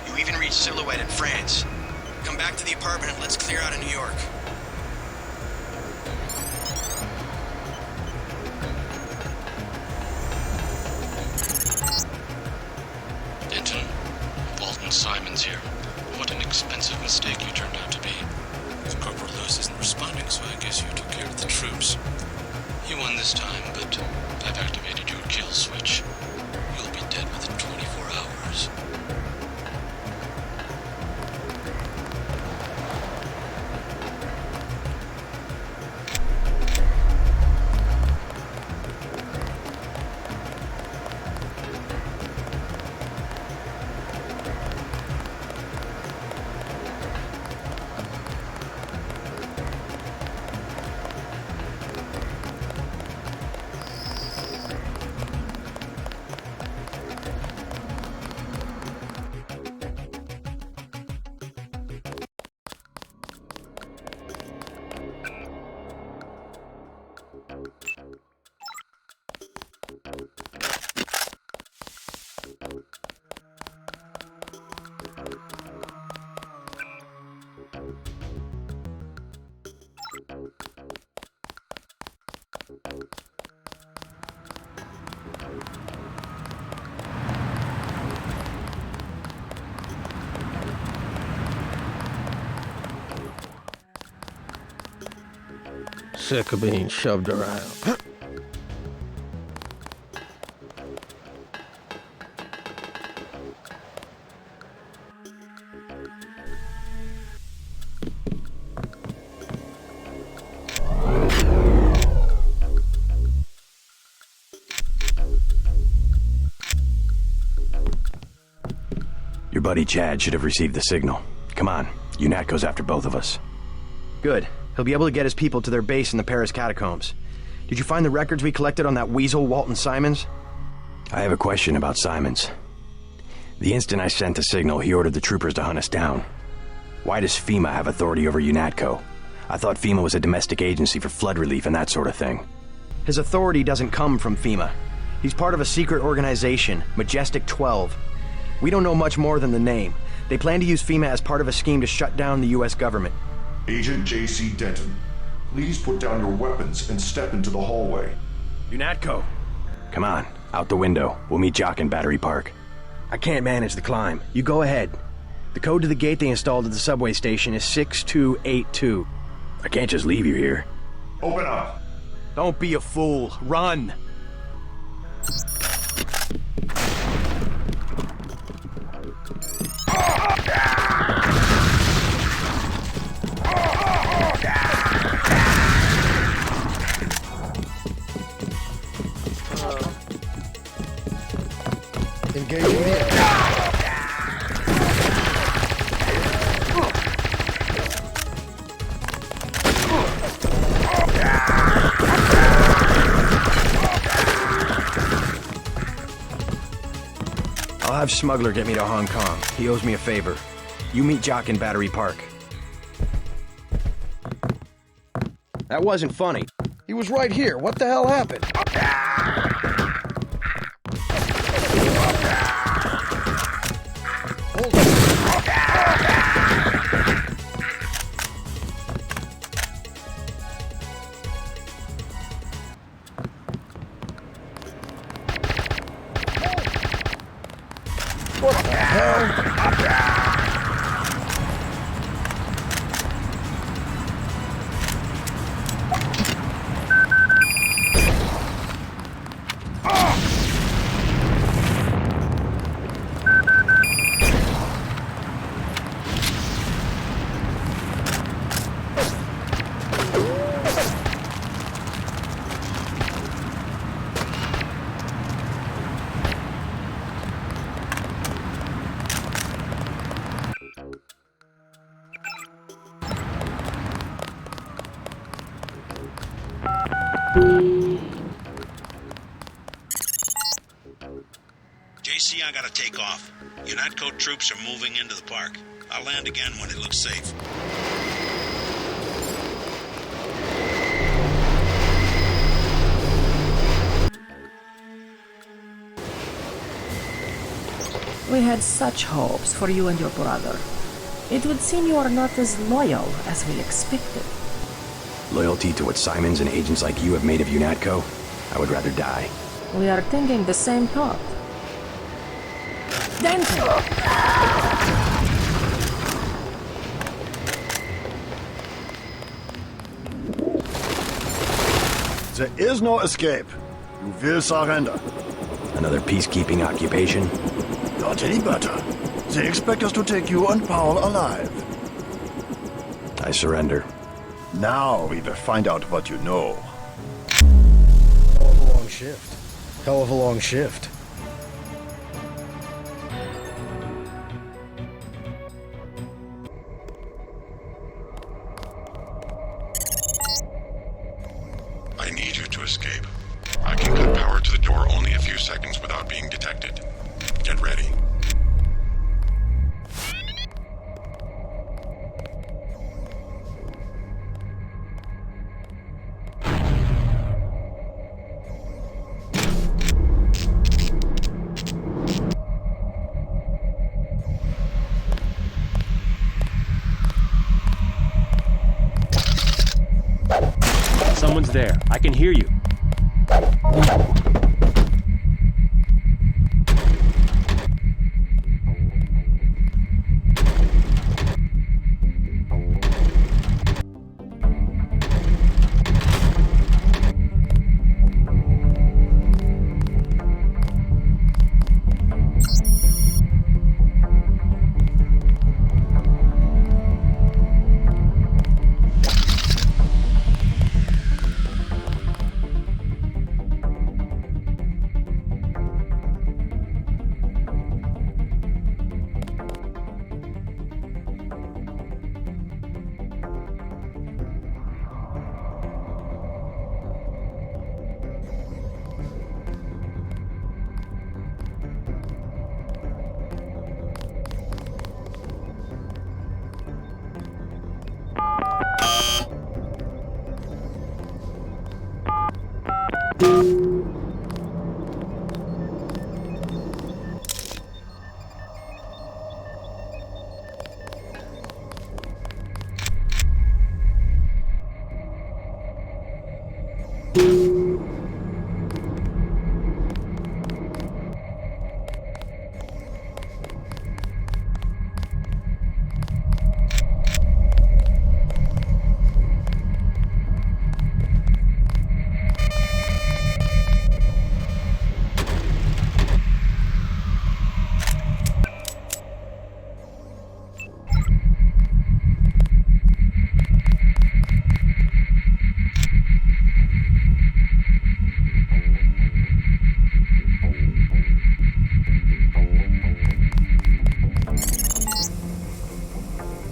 You even reached Silhouette in France. Come back to the apartment and let's clear out of New York. Denton, Walton Simons here. What an expensive mistake you turned out to be. Corporal Lewis isn't responding, so I guess you took care of the troops. You won this time, but I've activated your kill switch. You'll be dead within 24 hours. Sick of being shoved around. Your buddy Chad should have received the signal. Come on, UNATCO's after both of us. Good. He'll be able to get his people to their base in the Paris catacombs. Did you find the records we collected on that weasel, Walton Simons? I have a question about Simons. The instant I sent the signal, he ordered the troopers to hunt us down. Why does FEMA have authority over UNATCO? I thought FEMA was a domestic agency for flood relief and that sort of thing. His authority doesn't come from FEMA. He's part of a secret organization, Majestic 12. We don't know much more than the name. They plan to use FEMA as part of a scheme to shut down the U.S. government. Agent J.C. Denton, please put down your weapons and step into the hallway. UNATCO! Come on, out the window. We'll meet Jock in Battery Park. I can't manage the climb. You go ahead. The code to the gate they installed at the subway station is 6282. I can't just leave you here. Open up! Don't be a fool. Run! Engaging the... I'll have Smuggler get me to Hong Kong. He owes me a favor. You meet Jock in Battery Park. That wasn't funny. He was right here. What the hell happened? What the hell? JC, I gotta take off. UNATCO troops are moving into the park. I'll land again when it looks safe. We had such hopes for you and your brother. It would seem you are not as loyal as we expected. Loyalty to what Simons and agents like you have made of UNATCO? I would rather die. We are thinking the same thought. Denton! There is no escape. You will surrender. Another peacekeeping occupation? Not any better. They expect us to take you and Paul alive. I surrender. Now we will find out what you know. Hell of a long shift. Hell of a long shift. I need you to escape. I can cut power to the door only a few seconds without being detected. Get ready. Someone's there. I can hear you.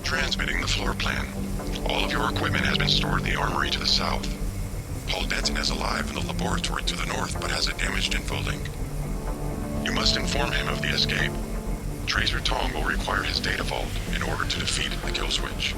Transmitting the floor plan. All of your equipment has been stored in the armory to the south. Paul Denton is alive in the laboratory to the north, but has a damaged info-link. You must inform him of the escape. Tracer Tong will require his data vault in order to defeat the kill switch.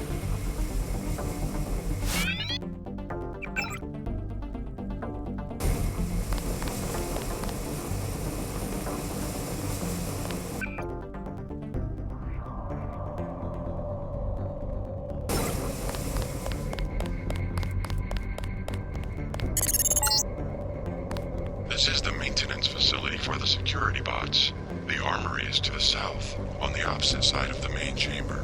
This is the maintenance facility for the security bots. The armory is to the south, on the opposite side of the main chamber.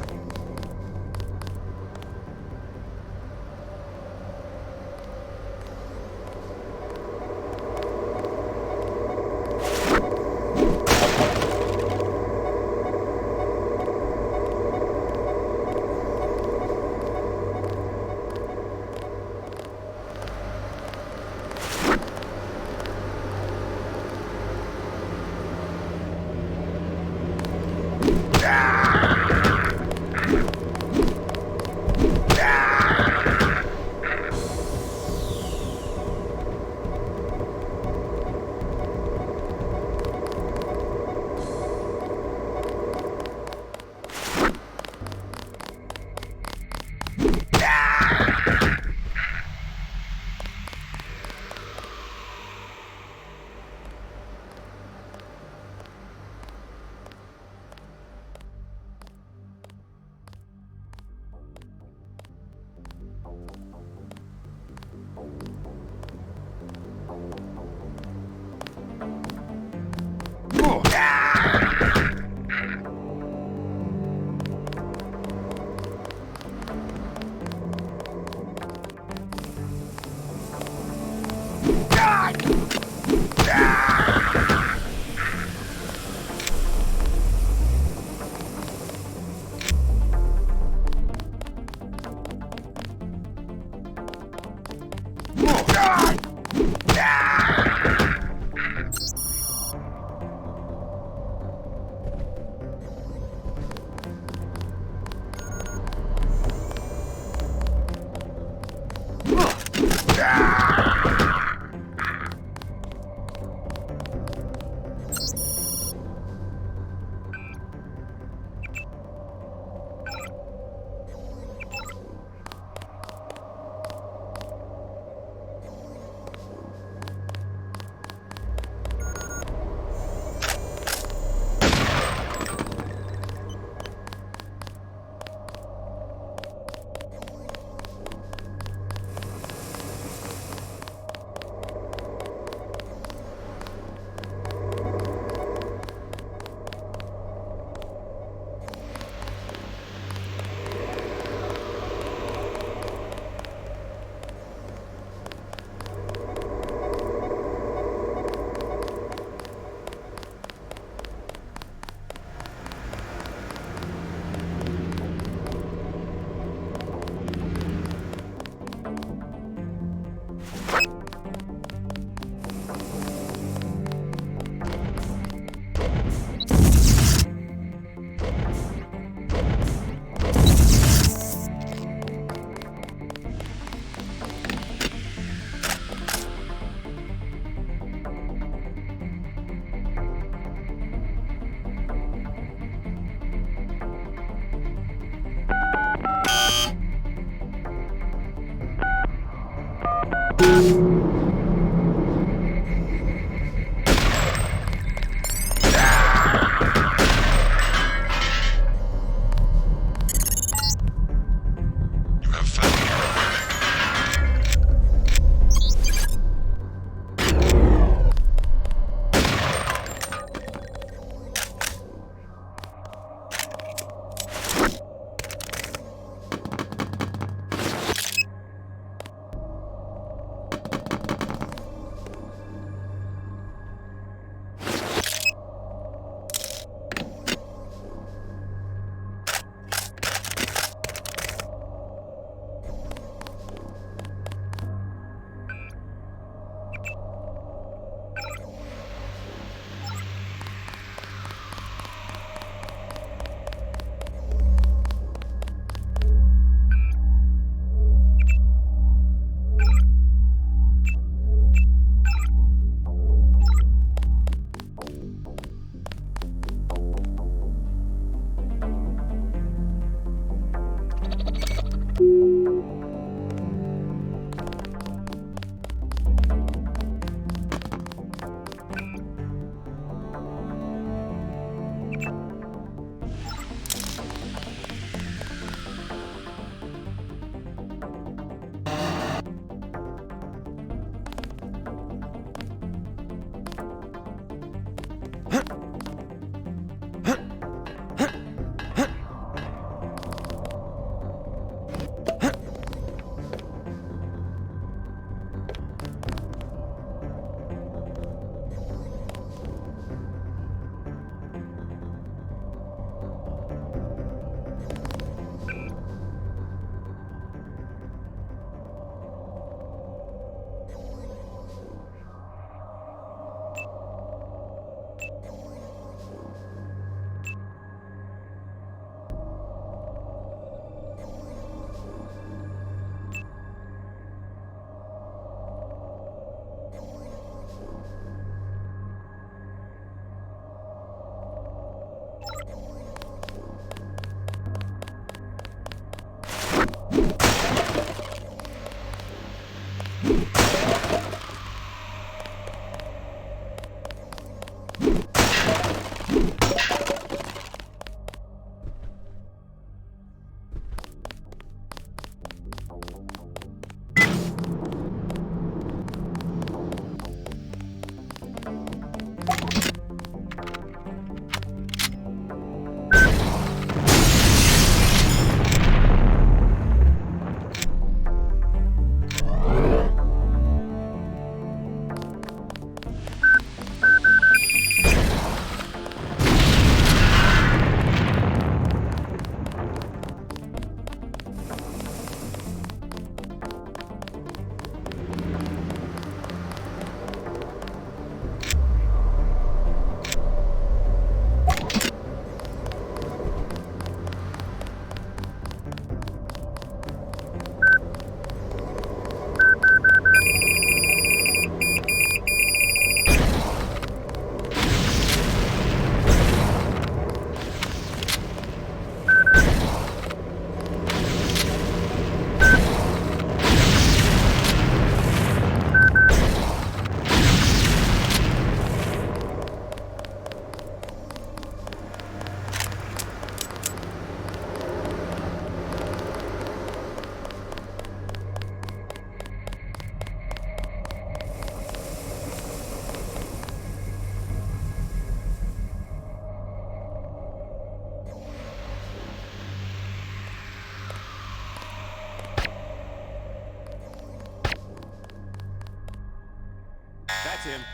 That's him.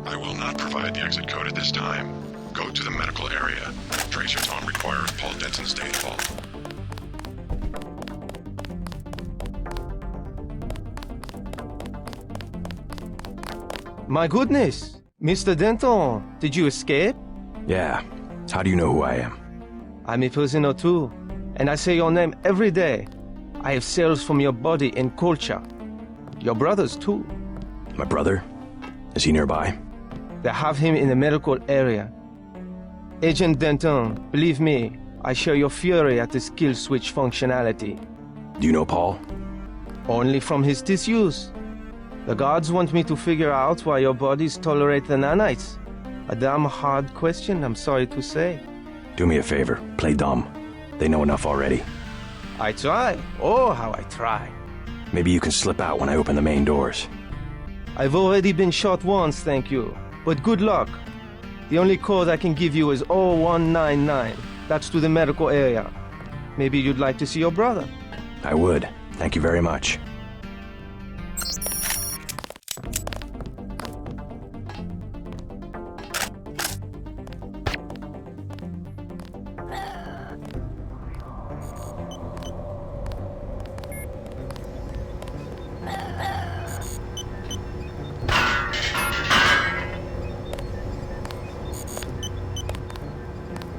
I will not provide the exit code at this time. Go to the medical area. Tracer tone requires Paul Denson's data vault. My goodness! Mr. Denton, did you escape? Yeah. How do you know who I am? I'm a prisoner too, and I say your name every day. I have cells from your body and culture. Your brothers too. My brother? Is he nearby? They have him in the medical area. Agent Denton, believe me, I share your fury at the skill switch functionality. Do you know Paul? Only from his disuse. The gods want me to figure out why your bodies tolerate the nanites. A damn hard question, I'm sorry to say. Do me a favor, play dumb. They know enough already. I try. Oh, how I try. Maybe you can slip out when I open the main doors. I've already been shot once, thank you. But good luck. The only code I can give you is 0199. That's to the medical area. Maybe you'd like to see your brother. I would. Thank you very much.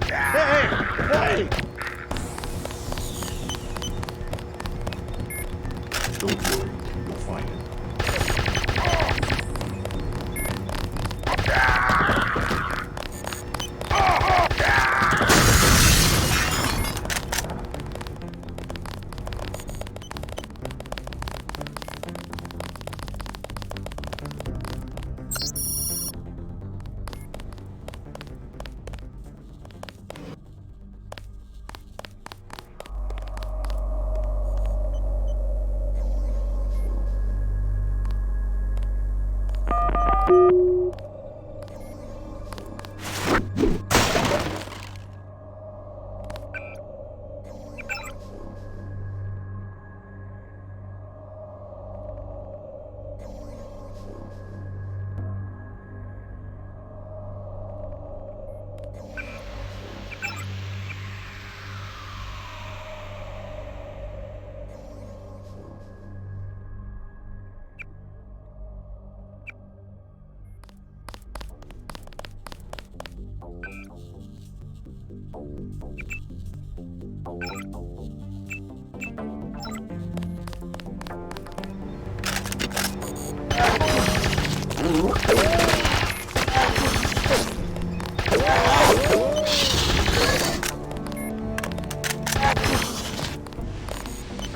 Hey! Don't worry, you'll find it.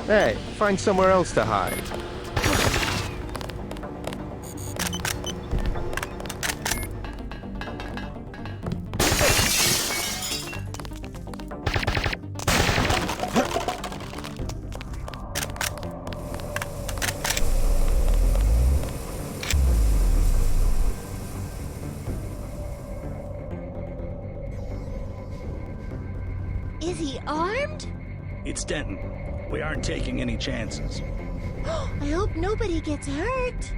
Hey, find somewhere else to hide. Is he armed? It's Denton. We aren't taking any chances. I hope nobody gets hurt.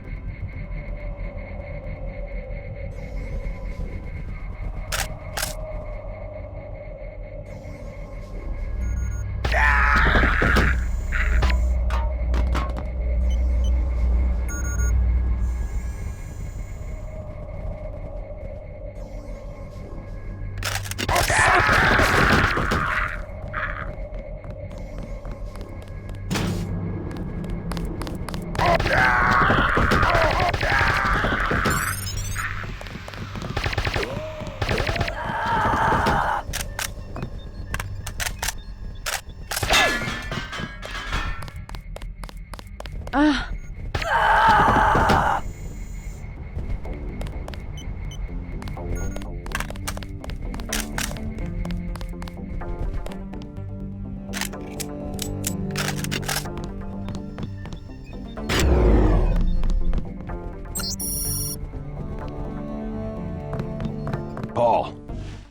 Paul,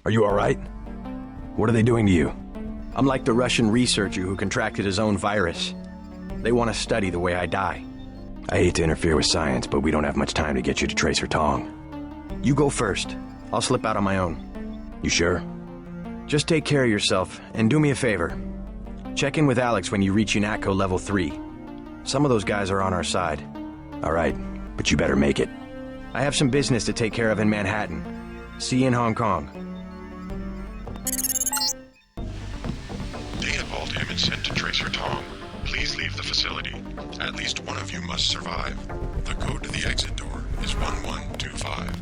are you alright? What are they doing to you? I'm like the Russian researcher who contracted his own virus. They want to study the way I die. I hate to interfere with science, but we don't have much time to get you to Tracer Tong. You go first. I'll slip out on my own. You sure? Just take care of yourself, and do me a favor. Check in with Alex when you reach UNATCO Level 3. Some of those guys are on our side. Alright, but you better make it. I have some business to take care of in Manhattan. See you in Hong Kong. Data vault image sent to Tracer Tong. Please leave the facility. At least one of you must survive. The code to the exit door is 1125.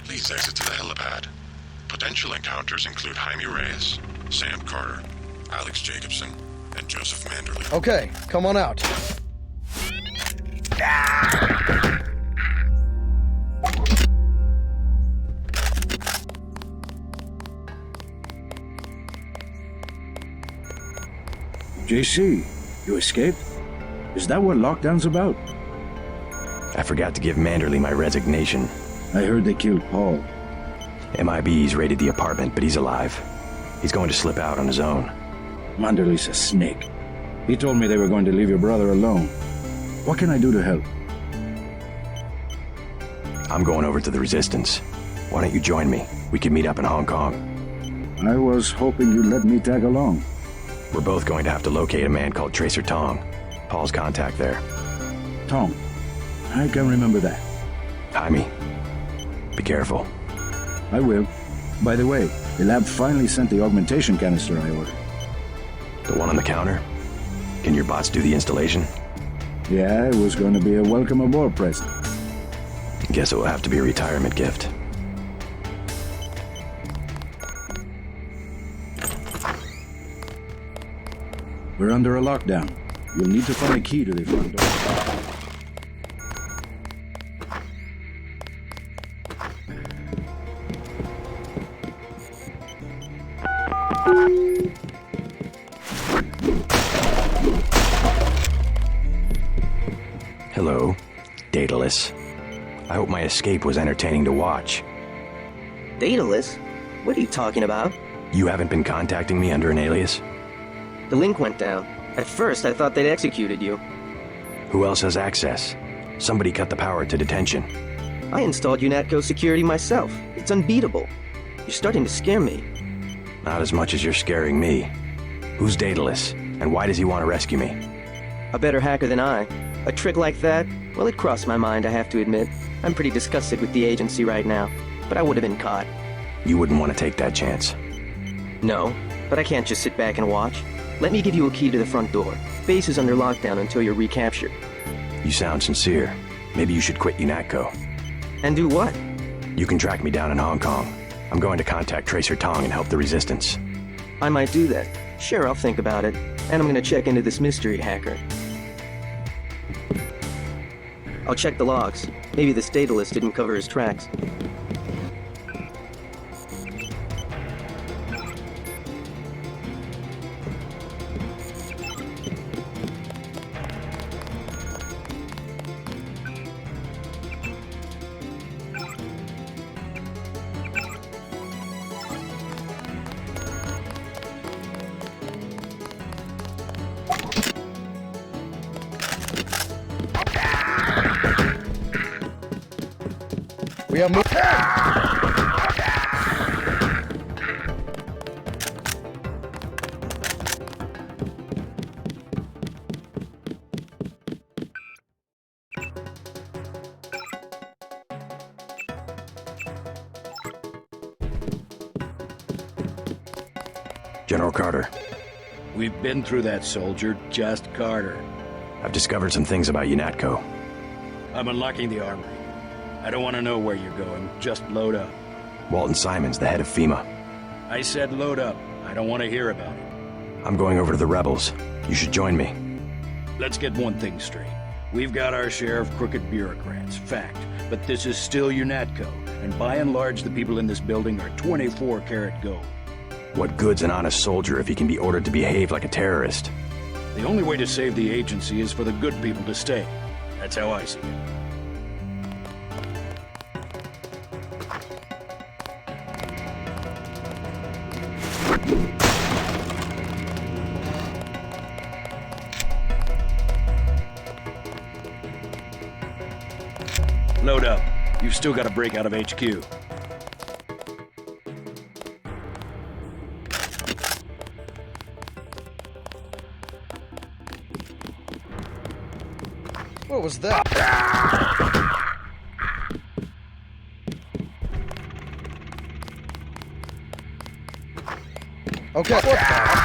Please exit to the helipad. Potential encounters include Jaime Reyes, Sam Carter, Alex Jacobson, and Joseph Manderley. Okay, come on out. JC, you escaped? Is that what lockdown's about? I forgot to give Manderley my resignation. I heard they killed Paul. MIB's raided the apartment, but he's alive. He's going to slip out on his own. Manderley's a snake. He told me they were going to leave your brother alone. What can I do to help? I'm going over to the Resistance. Why don't you join me? We can meet up in Hong Kong. I was hoping you'd let me tag along. We're both going to have to locate a man called Tracer Tong. Paul's contact there. Tong. I can remember that. Jaime, be careful. I will. By the way, the lab finally sent the augmentation canister I ordered. The one on the counter? Can your bots do the installation? Yeah, it was going to be a welcome aboard present. Guess it will have to be a retirement gift. We're under a lockdown. You'll need to find a key to the front door. Hello, Daedalus. I hope my escape was entertaining to watch. Daedalus? What are you talking about? You haven't been contacting me under an alias? The link went down. At first, I thought they'd executed you. Who else has access? Somebody cut the power to detention. I installed UNATCO security myself. It's unbeatable. You're starting to scare me. Not as much as you're scaring me. Who's Daedalus, and why does he want to rescue me? A better hacker than I. A trick like that? Well, it crossed my mind, I have to admit. I'm pretty disgusted with the agency right now, but I would have been caught. You wouldn't want to take that chance. No, but I can't just sit back and watch. Let me give you a key to the front door. Base is under lockdown until you're recaptured. You sound sincere. Maybe you should quit UNATCO. And do what? You can track me down in Hong Kong. I'm going to contact Tracer Tong and help the Resistance. I might do that. Sure, I'll think about it. And I'm gonna check into this mystery hacker. I'll check the logs. Maybe this Daedalus didn't cover his tracks. We are moving. General Carter, We've been through that, soldier. Just Carter. I've discovered some things about UNATCO. I'm unlocking the armory. I don't want to know where you're going. Just load up. Walton Simons, the head of FEMA. I said load up. I don't want to hear about it. I'm going over to the rebels. You should join me. Let's get one thing straight. We've got our share of crooked bureaucrats, fact. But this is still UNATCO, and by and large the people in this building are 24-karat gold. What good's an honest soldier if he can be ordered to behave like a terrorist? The only way to save the agency is for the good people to stay. That's how I see it. Load up. You've still got to break out of HQ. What was that? Okay, what the?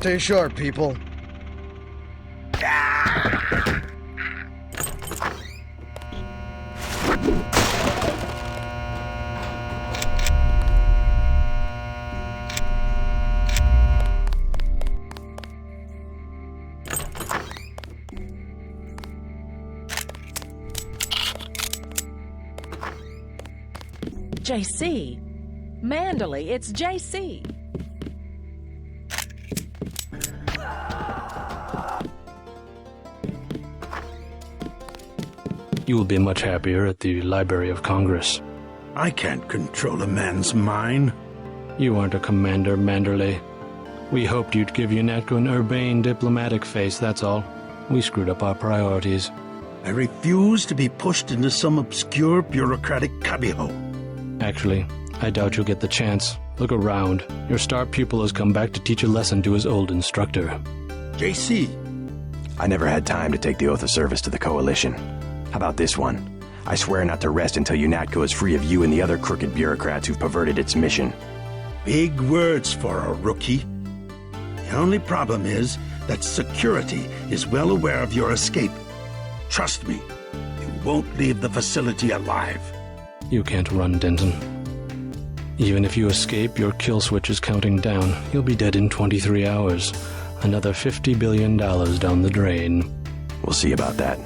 Stay sharp, people. JC. Manderley, it's JC. You will be much happier at the Library of Congress. I can't control a man's mind. You aren't a commander, Manderley. We hoped you'd give UNATCO an urbane diplomatic face, that's all. We screwed up our priorities. I refuse to be pushed into some obscure bureaucratic cubbyhole. Actually, I doubt you'll get the chance. Look around. Your star pupil has come back to teach a lesson to his old instructor. JC. I never had time to take the oath of service to the Coalition. How about this one? I swear not to rest until UNATCO is free of you and the other crooked bureaucrats who've perverted its mission. Big words for a rookie. The only problem is that security is well aware of your escape. Trust me, you won't leave the facility alive. You can't run, Denton. Even if you escape, your kill switch is counting down. You'll be dead in 23 hours. Another $50 billion down the drain. We'll see about that.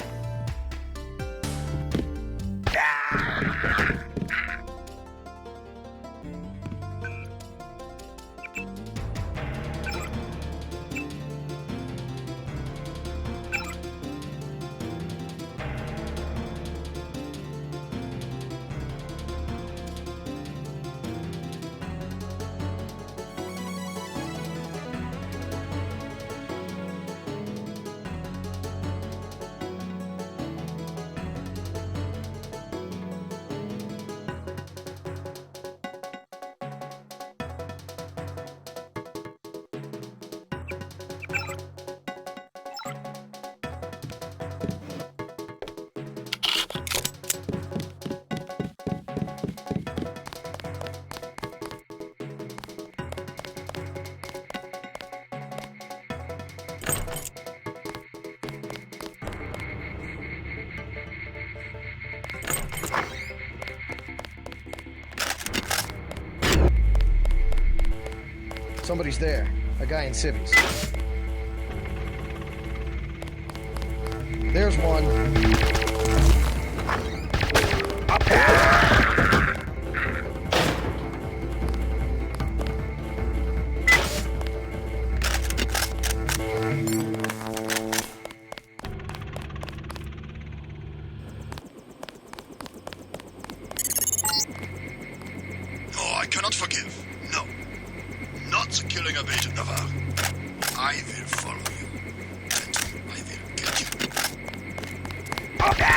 Somebody's there. A guy in civvies. There's one. I will follow you, and I will get you. Okay.